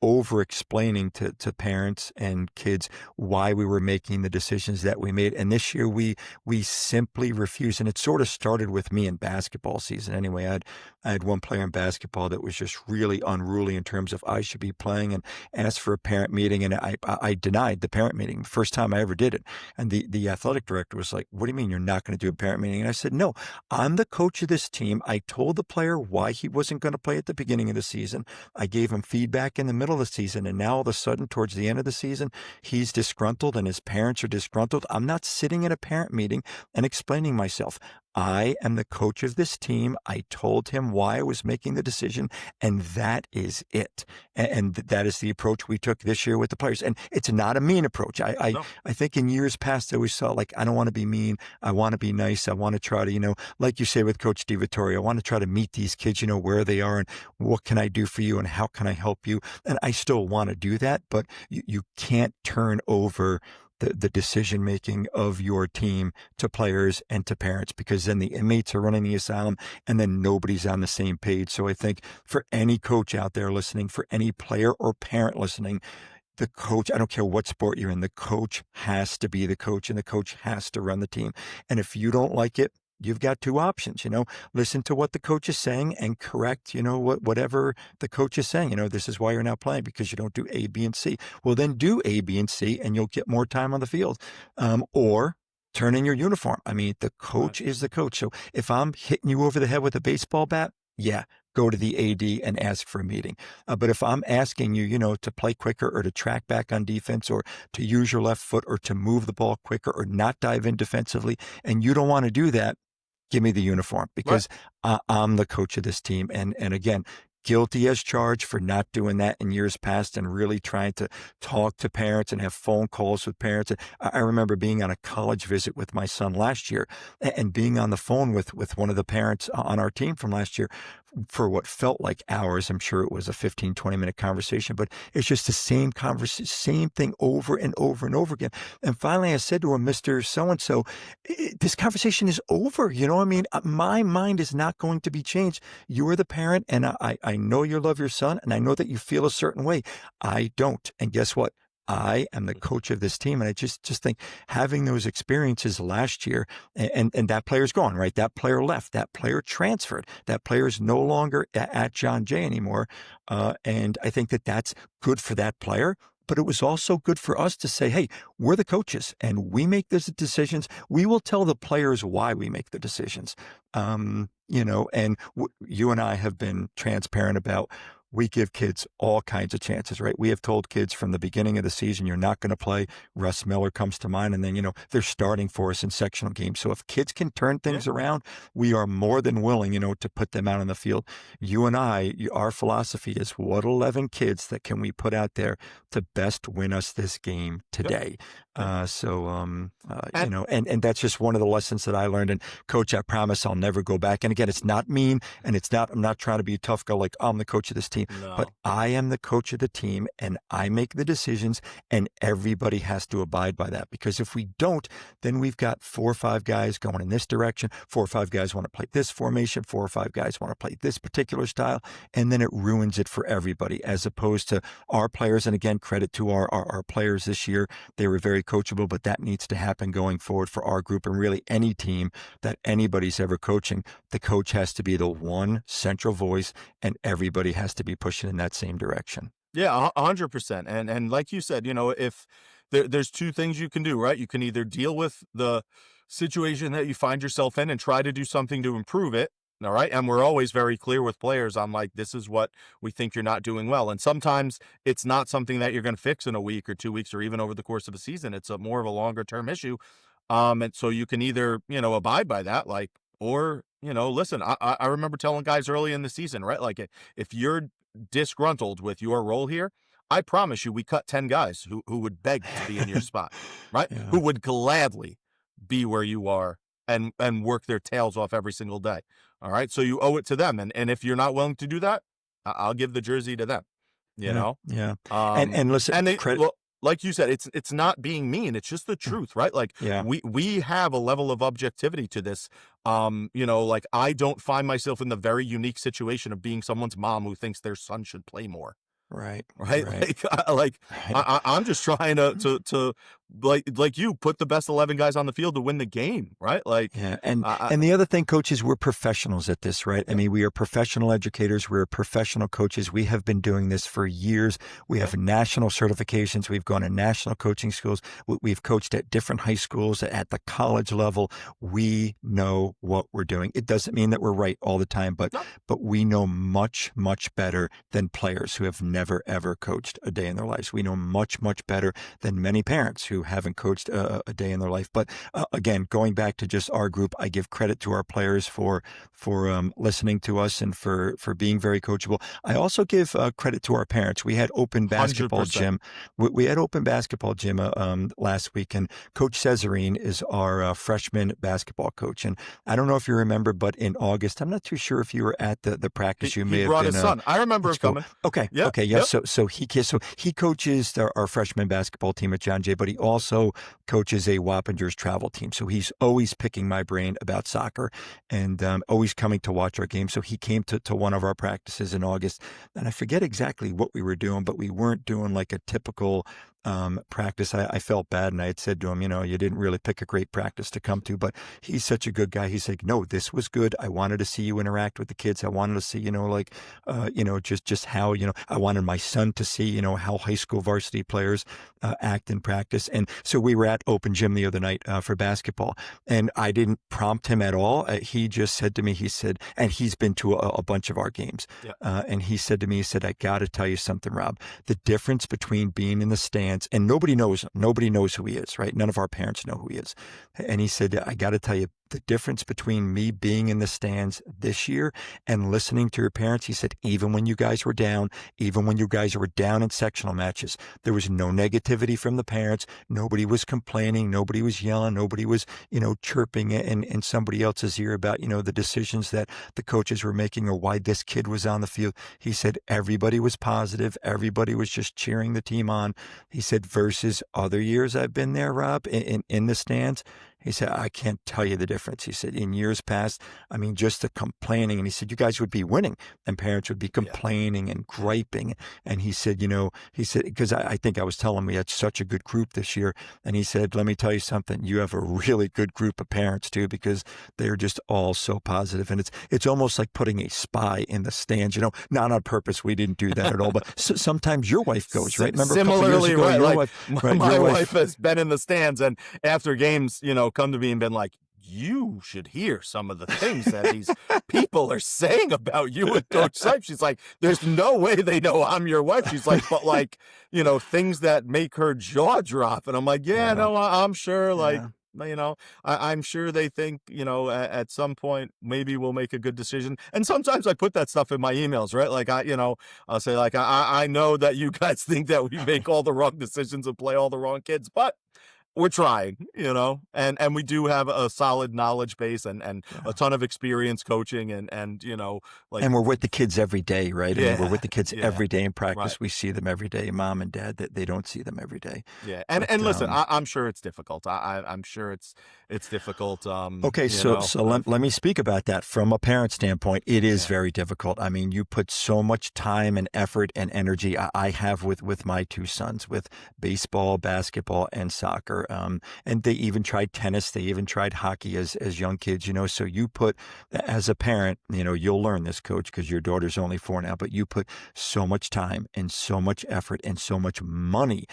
over explaining to parents and kids why we were making the decisions that we made. And this year we simply refused. And it sort of started with me in basketball season. Anyway, I had one player in basketball that was just really unruly in terms of I should be playing, and asked for a parent meeting. And I denied the parent meeting. First time I ever did it. And the athletic director was like, what do you mean you're not going to do a parent meeting? And I said, no, I'm the coach of this team. I told the player why he wasn't going to play at the beginning of the season. I gave him feedback in the middle of the season, and now all of a sudden towards the end of the season he's disgruntled and his parents are disgruntled. I'm not sitting in a parent meeting and explaining myself. I am the coach of this team. I told him why I was making the decision, and that is it. And that is the approach we took this year with the players. And it's not a mean approach. I No. think in years past I always saw, like, I don't want to be mean. I want to be nice. I want to try to, like you say with Coach DiVittorio, I want to try to meet these kids, where they are and what can I do for you and how can I help you? And I still want to do that, but you can't turn over the decision-making of your team to players and to parents, because then the inmates are running the asylum and then nobody's on the same page. So I think for any coach out there listening, for any player or parent listening, the coach, I don't care what sport you're in, the coach has to be the coach, and the coach has to run the team. And if you don't like it, you've got two options, listen to what the coach is saying and correct, whatever the coach is saying. This is why you're not playing, because you don't do A, B, and C. Well, then do A, B, and C, and you'll get more time on the field. Or turn in your uniform. I mean, the coach is the coach. So if I'm hitting you over the head with a baseball bat, yeah, go to the AD and ask for a meeting. But if I'm asking you, to play quicker or to track back on defense or to use your left foot or to move the ball quicker or not dive in defensively, and you don't want to do that, give me the uniform, because I'm the coach of this team. And again, guilty as charged for not doing that in years past and really trying to talk to parents and have phone calls with parents. I remember being on a college visit with my son last year and being on the phone with one of the parents on our team from last year for what felt like hours. I'm sure it was a 15, 20-minute conversation, but it's just the same conversation, same thing over and over and over again. And finally I said to him, Mr. So-and-so, this conversation is over. My mind is not going to be changed. You are the parent, and I know you love your son, and I know that you feel a certain way. I don't. And guess what? I am the coach of this team. And I just think having those experiences last year, and that player's gone, right? That player left, that player transferred, that player is no longer at John Jay anymore. And I think that that's good for that player. But it was also good for us to say, hey, we're the coaches and we make these decisions. We will tell the players why we make the decisions. And you and I have been transparent about, we give kids all kinds of chances, right? We have told kids from the beginning of the season, you're not going to play. Russ Miller comes to mind. And then, they're starting for us in sectional games. So if kids can turn things around, we are more than willing, to put them out on the field. You and I, our philosophy is, what 11 kids that can we put out there to best win us this game today? And And that's just one of the lessons that I learned. And Coach, I promise I'll never go back. And again, it's not mean, and I'm not trying to be a tough guy, like I'm the coach of this team. but No. I am the coach of the team and I make the decisions and everybody has to abide by that. Because if we don't, then we've got 4 or 5 guys going in this direction. 4 or 5 guys want to play this formation. 4 or 5 guys want to play this particular style. And then it ruins it for everybody, as opposed to our players. And again, credit to our players this year. They were very coachable, but that needs to happen going forward for our group and really any team that anybody's ever coaching. The coach has to be the one central voice and everybody has to be pushing in that same direction. Yeah, 100%. And like you said, if there's two things you can do, right? You can either deal with the situation that you find yourself in and try to do something to improve it. All right. And we're always very clear with players on like, this is what we think you're not doing well. And sometimes it's not something that you're going to fix in a week or 2 weeks or even over the course of a season. It's a more of a longer term issue. And so you can either, abide by that, like, or, listen, I remember telling guys early in the season, right? Like if you're disgruntled with your role here, I promise you, we cut 10 guys who would beg to be in your spot, right? Yeah. Who would gladly be where you are and work their tails off every single day. All right. So you owe it to them. And if you're not willing to do that, I'll give the jersey to them, you Yeah. know? Yeah. And Um, and listen, and they, credit. well, like you said, it's not being mean. It's just the truth, right? Like Yeah. we have a level of objectivity to this. Like I don't find myself in the very unique situation of being someone's mom who thinks their son should play more. Right. Right? Right. Right. I'm just trying to like you put the best 11 guys on the field to win the game, right? Like, Yeah, and I and the other thing, coaches, we're professionals at this, right? I yeah, mean, we are professional educators. We're professional coaches. We have been doing this for years. We yeah, have national certifications. We've gone to national coaching schools. We've coached at different high schools, at the college level. We know what we're doing. It doesn't mean that we're right all the time, but no, but we know much, much better than players who have never ever coached a day in their lives. We know much, much better than many parents who haven't coached a day in their life. But again, going back to just our group, I give credit to our players for listening to us and for being very coachable. I also give credit to our parents. We had open basketball 100%. gym. We had open basketball gym last week, and Coach Cesarine is our freshman basketball coach. And I don't know if you remember, but in August, I'm not too sure if you were at the practice. You He may have brought been. his son. I remember That's it cool. coming. Okay. Yeah, Okay. Yes. yep. So he coaches our freshman basketball team at John Jay, but he also coaches a Wappingers travel team. So he's always picking my brain about soccer and always coming to watch our games. So he came to one of our practices in August, and I forget exactly what we were doing, but we weren't doing like a typical practice. I felt bad, and I had said to him, you didn't really pick a great practice to come to, but he's such a good guy. He's like, no, this was good. I wanted to see you interact with the kids. I wanted to see, just how, I wanted my son to see, how high school varsity players act in practice. And so we were at open gym the other night for basketball, and I didn't prompt him at all. He just said to me, he said, and he's been to a bunch of our games. Yeah. And he said to me, he said, I got to tell you something, Rob, the difference between being in the stands and nobody knows who he is, right? None of our parents know who he is. And he said, I got to tell you, the difference between me being in the stands this year and listening to your parents, he said, even when you guys were down, even when you guys were down in sectional matches, there was no negativity from the parents. Nobody was complaining. Nobody was yelling. Nobody was, chirping in somebody else's ear about, the decisions that the coaches were making or why this kid was on the field. He said, everybody was positive. Everybody was just cheering the team on. He said, versus other years I've been there, Rob, in the stands. He said, I can't tell you the difference. He said, in years past, I mean, just the complaining. And he said, you guys would be winning and parents would be Yeah. complaining and griping. And he said, because I think I was telling him we had such a good group this year. And he said, let me tell you something. You have a really good group of parents too, because they're just all so positive. And it's almost like putting a spy in the stands, not on purpose. We didn't do that at all. But sometimes your wife goes, right? Remember a couple years Similarly, ago, right? your Like wife, my, right? my Your wife wife. has been in the stands and after games, come to me and been like, you should hear some of the things that these people are saying about you and Coach Seipp. She's like, there's no way they know I'm your wife. She's like, but like, things that make her jaw drop. And I'm like, yeah, Yeah. no, I'm sure. Like, Yeah. I'm sure they think, at some point, maybe we'll make a good decision. And sometimes I put that stuff in my emails, right? Like I'll say like, I know that you guys think that we make all the wrong decisions and play all the wrong kids, but we're trying, and we do have a solid knowledge base and a Yeah. ton of experience coaching and like And we're with the kids every day, right? I mean, we're yeah, with the kids yeah, every day in right. practice. We see them every day, mom and dad, that they don't see them every day. Yeah, But and listen, I'm sure it's difficult. I'm sure it's difficult. okay, so let me speak about that from a parent standpoint. It is Yeah, very difficult. I mean, you put so much time and effort and energy. I have with my two sons with baseball, basketball, and soccer. And they even tried tennis. They even tried hockey as young kids. So you put as a parent, you'll learn this, coach, because your daughter's only 4 now. But you put so much time and so much effort and so much money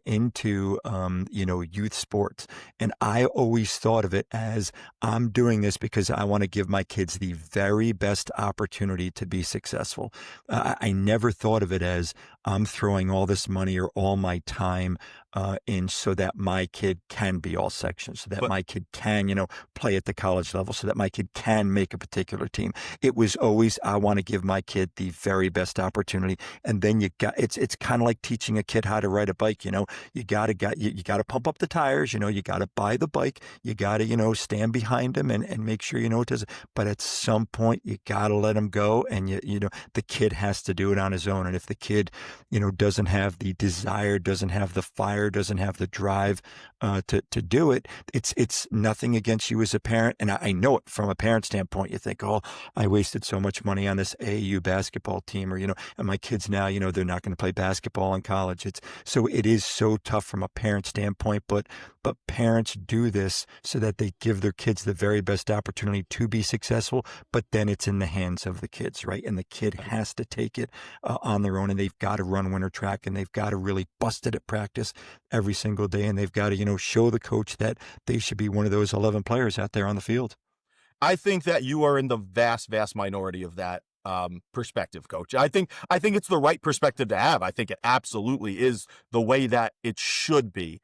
into youth sports. And I always thought of it as I'm doing this because I want to give my kids the very best opportunity to be successful. I never thought of it as I'm throwing all this money or all my time in so that my kid can be all sections, so that but my kid can, play at the college level, so that my kid can make a particular team. It was always, I want to give my kid the very best opportunity. And then it's kind of like teaching a kid how to ride a bike. You got to pump up the tires. You got to buy the bike. You got to, stand behind him and make sure, it does. But at some point, you got to let him go. And, the kid has to do it on his own. And if the kid, doesn't have the desire, doesn't have the fire, doesn't have the drive to do it, it's nothing against you as a parent. And I know it from a parent standpoint. You think, oh, I wasted so much money on this AAU basketball team, or, and my kids now, they're not going to play basketball in college. So it is so tough from a parent standpoint, but parents do this so that they give their kids the very best opportunity to be successful, but then it's in the hands of the kids, right? And the kid has to take it on their own, and they've got to run winter track, and they've got to really bust it at practice every single day, and they've got to, show the coach that they should be one of those 11 players out there on the field. I think that you are in the vast minority of that perspective, coach. I think it's the right perspective to have. I think it absolutely is the way that it should be.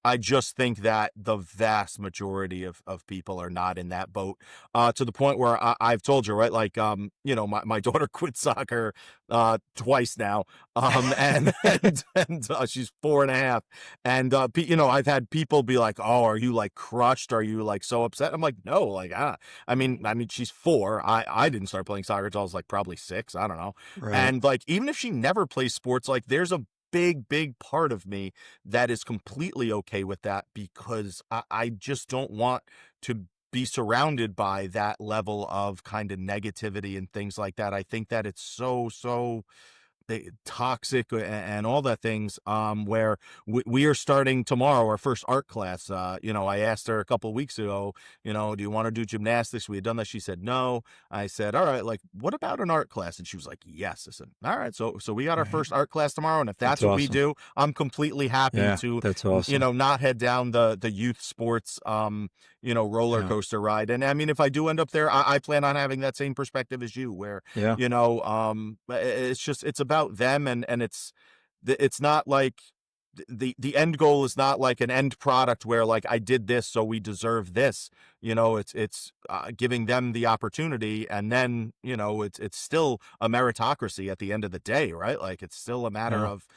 I just think that the vast majority of people are not in that boat, to the point where I've told you, right? Like, my daughter quit soccer twice now, and she's 4.5, and I've had people be like, "Oh, are you like crushed? Are you like so upset?" I'm like, "No, like, I mean, she's 4. I didn't start playing soccer until I was like probably 6. I don't know, Right. and like even if she never plays sports, like there's a big part of me that is completely okay with that because I just don't want to be surrounded by that level of kind of negativity and things like that. I think that it's so toxic and all that things, where we are starting tomorrow our first art class. I asked her a couple of weeks ago, do you want to do gymnastics? We had done that. She said no. I said, all right, like what about an art class? And she was like, yes. I said, all right, so we got our Right. first art class tomorrow, and if That's that's what we awesome. do, I'm completely happy Yeah, to that's awesome. not head down the youth sports roller Yeah. coaster ride. And I mean, if I do end up there, I plan on having that same perspective as you, where Yeah. it's about them, and it's not like the end goal is not like an end product where like I did this so we deserve this. It's giving them the opportunity, and then it's still a meritocracy at the end of the day, right? Like it's still a matter Yeah. of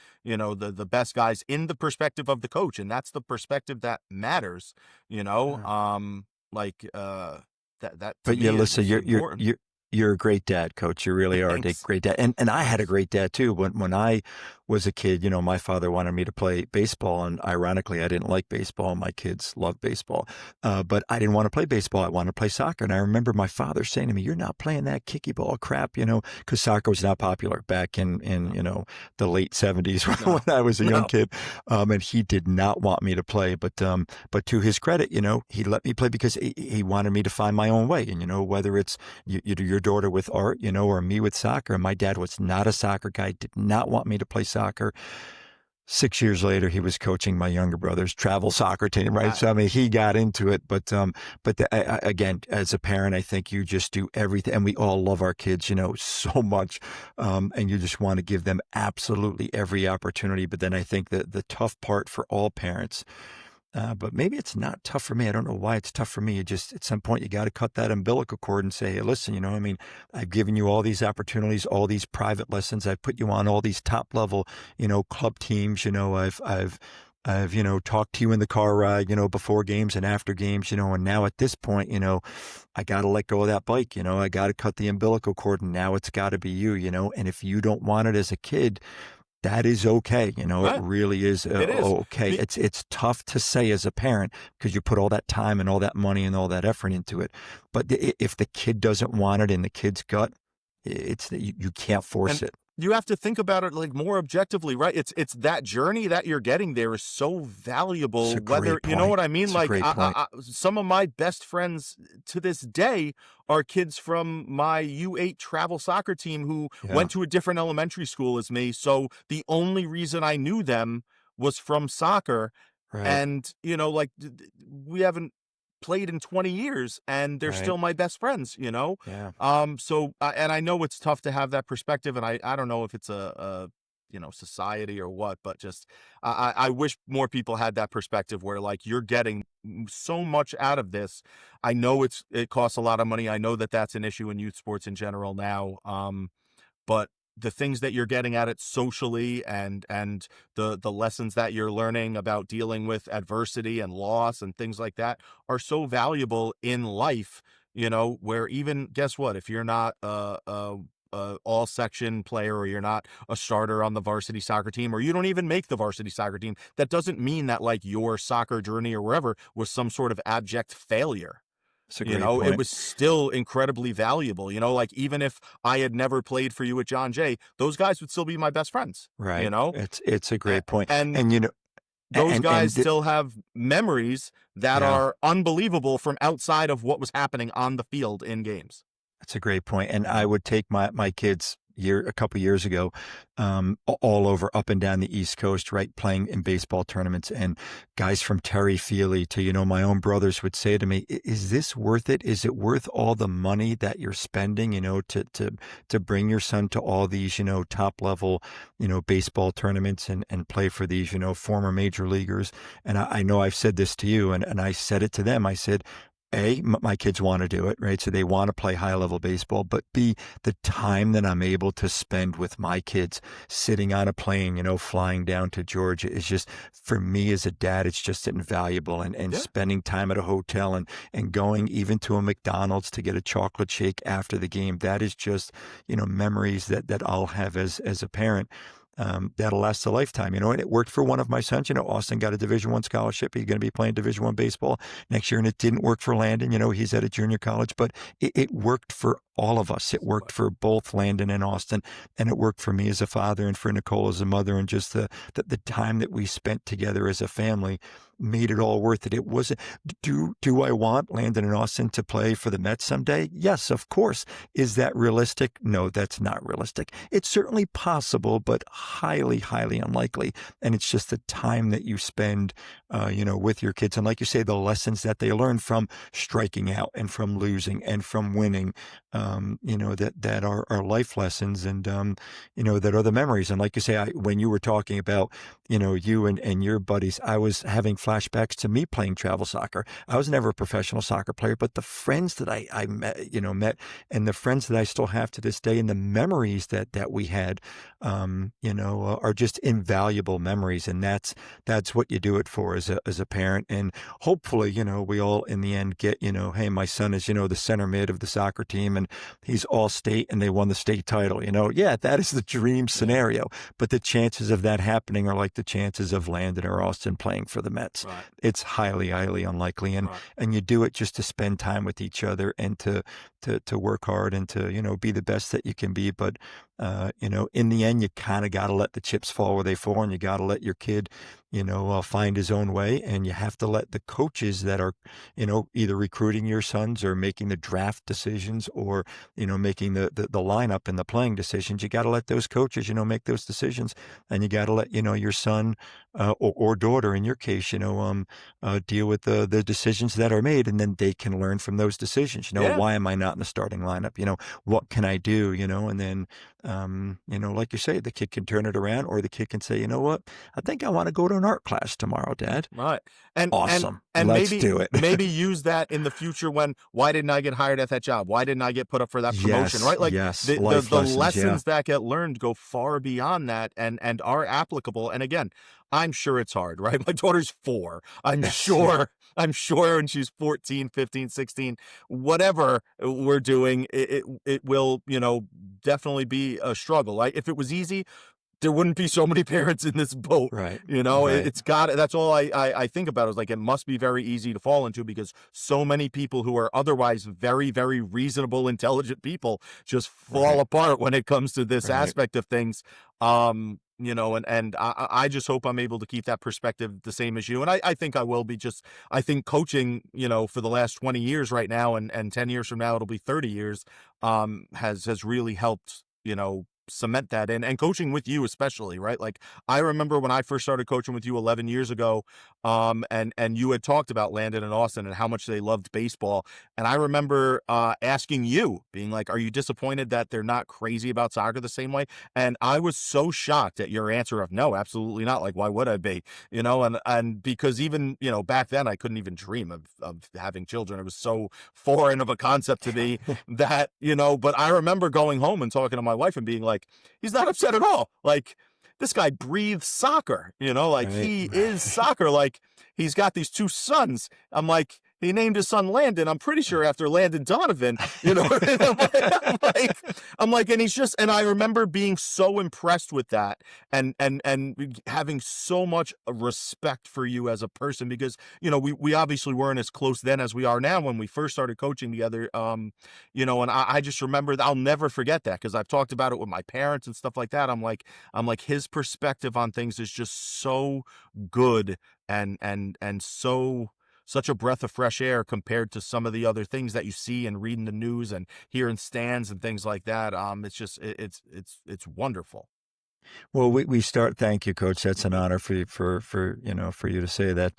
the best guys in the perspective of the coach, and that's the perspective that matters. you know Yeah. um like that to But yeah, me listen, is you're you're important. you're you're a great dad, coach. You really are a Thanks. great dad. And I had a great dad too. When I was a kid, my father wanted me to play baseball, and ironically, I didn't like baseball. My kids loved baseball, but I didn't want to play baseball. I wanted to play soccer. And I remember my father saying to me, "You're not playing that kicky ball crap," because soccer was not popular back in No, the late '70s when no, I was a young no. kid, and he did not want me to play. But to his credit, he let me play because he wanted me to find my own way. And whether it's your daughter with art, or me with soccer. And my dad was not a soccer guy, did not want me to play soccer. 6 years later, he was coaching my younger brother's travel soccer team, right? I, So I mean, he got into it, but again, as a parent, I think you just do everything, and we all love our kids, so much, and you just want to give them absolutely every opportunity. But then I think that the tough part for all parents, but maybe it's not tough for me. I don't know why it's tough for me. You just, at some point, you got to cut that umbilical cord and say, hey, listen, I mean, I've given you all these opportunities, all these private lessons. I've put you on all these top level, club teams. I've I've, talked to you in the car ride, before games and after games, and now at this point, I got to let go of that bike, I got to cut the umbilical cord and now it's got to be you, and if you don't want it as a kid, that is okay. It Right? really is It is. okay. Be- It's tough to say as a parent because you put all that time and all that money and all that effort into it. But if the kid doesn't want it in the kid's gut, it's you can't force And it. you have to think about it like more objectively, right? It's that journey that you're getting there is so It's valuable. a Whether great you know point. what I mean, It's a like great point. some of my best friends to this day are kids from my U8 travel soccer team who Yeah. went to a different elementary school as me. So the only reason I knew them was from soccer, Right. and like we haven't played in 20 years and they're Right. still my best friends. Yeah. So and I know it's tough to have that perspective, and I don't know if it's a society or what, but just I wish more people had that perspective where like you're getting so much out of this. I know it costs a lot of money. I know that that's an issue in youth sports in general now. But the things that you're getting at it socially, and the lessons that you're learning about dealing with adversity and loss and things like that are so valuable in life, where even guess what, if you're not a all section player, or you're not a starter on the varsity soccer team, or you don't even make the varsity soccer team, that doesn't mean that like your soccer journey or wherever was some sort of abject failure. It's a great It point. was still incredibly valuable. Like even if I had never played for you at John Jay, those guys would still be my best friends, you Right. know? It's a A- great point. And And those guys and still have memories that yeah. are unbelievable from outside of what was happening on the field in games. That's a great point, and You I know? would take my kids a couple years ago, all over up and down the East Coast, right, playing in baseball tournaments, and guys from Terry Feely to, my own brothers would say to me, Is this worth it? Is it worth all the money that you're spending, to bring your son to all these, top level, baseball tournaments and play for these, former major leaguers?" And I know I've said this to you, and I said it to them. I said, my kids want to do it, right? So they want to play high level baseball, but B, the time that I'm able to spend with my kids sitting on a plane, flying down to Georgia is just, for me as a dad, it's just invaluable. And Yeah. spending time at a hotel and going even to a McDonald's to get a chocolate shake after the game, that is just, memories that I'll have as a parent. That'll last a lifetime, and it worked for one of my sons. Austin got a Division I scholarship. He's going to be playing Division I baseball next year, and it didn't work for Landon. He's at a junior college, but it worked for all of us. It worked for both Landon and Austin, and it worked for me as a father and for Nicole as a mother, and just the time that we spent together as a family made it all worth it. It wasn't. Do I want Landon and Austin to play for the Mets someday? Yes, of course. Is that realistic? No, that's not realistic. It's certainly possible, but highly, highly unlikely. And it's just the time that you spend, with your kids. And like you say, the lessons that they learn from striking out and from losing and from winning, that are life lessons, and, that are the memories. And like you say, when you were talking about, you and your buddies, I was having flashbacks to me playing travel soccer. I was never a professional soccer player, but the friends that I met, and the friends that I still have to this day, and the memories that we had, are just invaluable memories. And that's what you do it for as a parent. And hopefully, we all in the end get, hey, my son is, the center mid of the soccer team and he's all state and they won the state title. Yeah, that is the dream Yeah. scenario. But the chances of that happening are like the chances of Landon or Austin playing for the Mets. Right. It's highly, highly unlikely. And Right. and you do it just to spend time with each other and to work hard and to, be the best that you can be. But in the end, you kind of got to let the chips fall where they fall, and you got to let your kid, find his own way. And you have to let the coaches that are, either recruiting your sons or making the draft decisions, or, making the lineup and the playing decisions. You got to let those coaches, make those decisions. And you got to let, your son or daughter, in your case, deal with the decisions that are made. And then they can learn from those decisions. Yeah. Why am I not in the starting lineup? What can I do? And then, like you say, the kid can turn it around, or the kid can say, you know what, I think I want to go to an art class tomorrow, Dad. Right. And and Awesome. and Let's maybe do it. maybe use that in the future when why didn't I get hired at that job? Why didn't I get put up for that promotion? Yes. Right? Like Yes. the Life the lessons. Yeah. lessons that get learned go far beyond that, and are applicable. And again, I'm sure it's hard, right? My daughter's 4. I'm Yes, yeah, sure I'm sure when she's 14, 15, 16, whatever we're doing, it will, definitely be a struggle. Like if it was easy, there wouldn't be so many parents in this boat. right, It, right, has got that's all I think about is like it must be very easy to fall into because so many people who are otherwise very, very reasonable, intelligent people just fall right, apart when it comes to this right. aspect of things. And I just hope I'm able to keep that perspective the same as you. And I think I will be just I think coaching, for the last 20 years right now and 10 years from now it'll be 30 years, has really helped, cement that in and coaching with you especially, right? Like I remember when I first started coaching with you 11 years ago, and you had talked about Landon and Austin and how much they loved baseball. And I remember asking you, being like, are you disappointed that they're not crazy about soccer the same way? And I was so shocked at your answer of no, absolutely not. Like, why would I be? And because even, back then I couldn't even dream of having children. It was so foreign of a concept to me that, but I remember going home and talking to my wife and being like, he's not upset at all. Like, this guy breathes soccer, like Right, he is right. soccer. Like, he's got these 2 sons. I'm like, he named his son Landon. I'm pretty sure after Landon Donovan, I'm like, and he's just, and I remember being so impressed with that and having so much respect for you as a person because, we obviously weren't as close then as we are now when we first started coaching together. And I just remember I'll never forget that because I've talked about it with my parents and stuff like that. I'm like his perspective on things is just so good and so such a breath of fresh air compared to some of the other things that you see and read in the news and hear in stands and things like that. It's just it's wonderful. Well, we start thank you, coach. That's an honor for you for you to say that.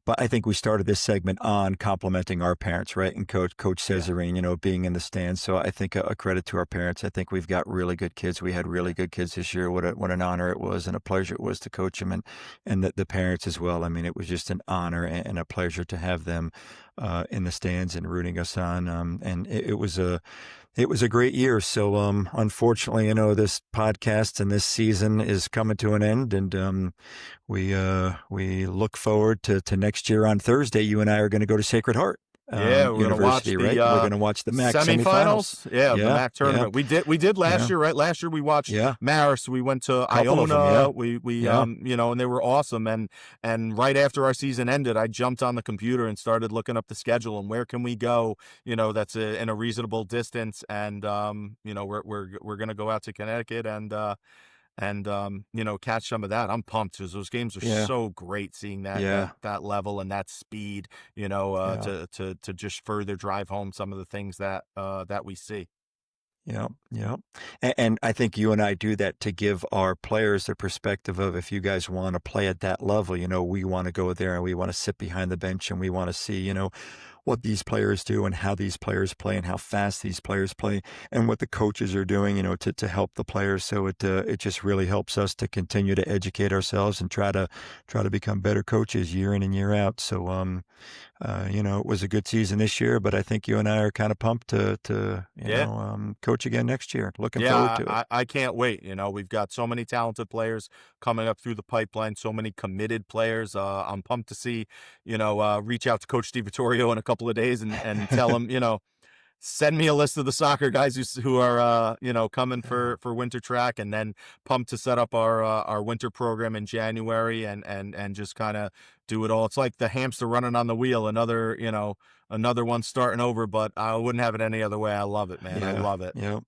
But I think we started this segment on complimenting our parents, right? And Coach Yeah, Cesarine, being in the stands. So I think a credit to our parents. I think we've got really good kids. We had really yeah, good kids this year. What an honor it was and a pleasure it was to coach them and the parents as well. I mean, it was just an honor and a pleasure to have them in the stands and rooting us on. And it was a great year. So, unfortunately, this podcast and this season is coming to an end, and we look forward to next year on Thursday. You and I are going to go to Sacred Heart yeah. We're gonna watch University, the right? We're going to watch the MAC semifinals. semifinals. Yeah, of the Yeah, MAC yeah, tournament. We did last yeah, year, right? Last year we watched yeah. Marist. We went to Couple of them, Iona. yeah, We yeah. and they were awesome. And right after our season ended, I jumped on the computer and started looking up the schedule and where can we go. That's in a reasonable distance. And we're gonna go out to Connecticut and catch some of that. I'm pumped because those games are Yeah, so great seeing that that yeah, that level and that speed, yeah. to just further drive home some of the things that we see. Yeah, yeah. And I think you and I do that to give our players the perspective of if you guys want to play at that level, we want to go there and we want to sit behind the bench and we want to see, what these players do and how these players play and how fast these players play and what the coaches are doing, to help the players. So it just really helps us to continue to educate ourselves and try to become better coaches year in and year out. So, it was a good season this year, but I think you and I are kind of pumped to Yeah. coach again next year. Looking forward Yeah, to it. I can't wait. We've got so many talented players coming up through the pipeline, so many committed players. I'm pumped to see, reach out to Coach Steve Vittorio in a couple of days and tell him, send me a list of the soccer guys who are coming Yeah, for winter track, and then pumped to set up our winter program in January and just kind of do it all. It's like the hamster running on the wheel, another one starting over, but I wouldn't have it any other way. I love it, man. I yeah, love it. yep,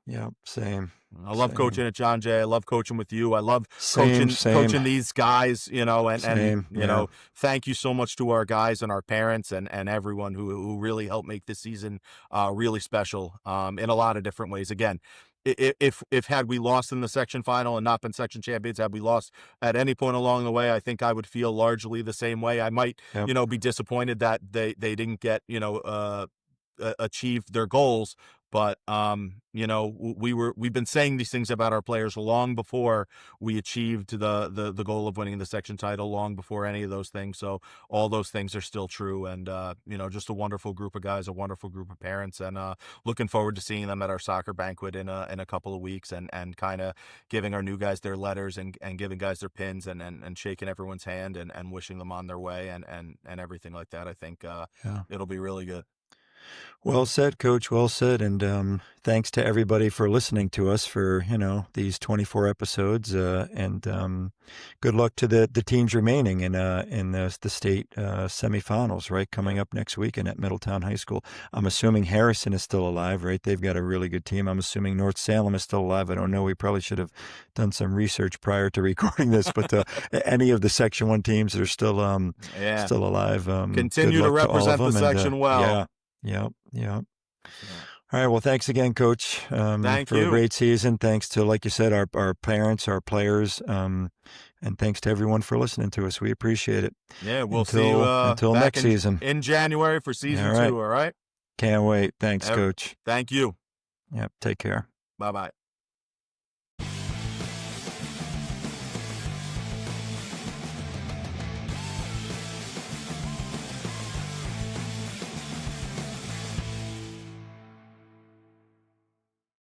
yep. Same, I love same, coaching at John Jay. I love coaching with you. I love same, coaching same, these guys, and same. Yeah, thank you so much to our guys and our parents and everyone who really helped make this season really special in a lot of different ways. Again, if had we lost in the section final and not been section champions, had we lost at any point along the way, I think I would feel largely the same way. I might, yep, be disappointed that they didn't get, achieve their goals, But we've been saying these things about our players long before we achieved the goal of winning the section title, long before any of those things. So all those things are still true, and just a wonderful group of guys, a wonderful group of parents, and looking forward to seeing them at our soccer banquet in a couple of weeks, and kind of giving our new guys their letters, and giving guys their pins, and shaking everyone's hand, and wishing them on their way, and everything like that. I think Yeah. it'll be really good. Well said, Coach. Well said. And thanks to everybody for listening to us for, these 24 episodes. And good luck to the teams remaining in the state semifinals, right? Coming up next weekend at Middletown High School. I'm assuming Harrison is still alive, right? They've got a really good team. I'm assuming North Salem is still alive. I don't know. We probably should have done some research prior to recording this, but any of the Section 1 teams that are Yeah. still alive, good Continue to luck to all of represent the them. section well. Yeah. Yep. Yep. Yeah. All right. Well, thanks again, Coach, Thank for a you. great season. Thanks to, like you said, our parents, our players, and thanks to everyone for listening to us. We appreciate it. Yeah, we'll see you Until back next season. in January for season All right. 2, all right? Can't wait. Thanks, Ev- Coach. Thank you. Yep. Take care. Bye-bye.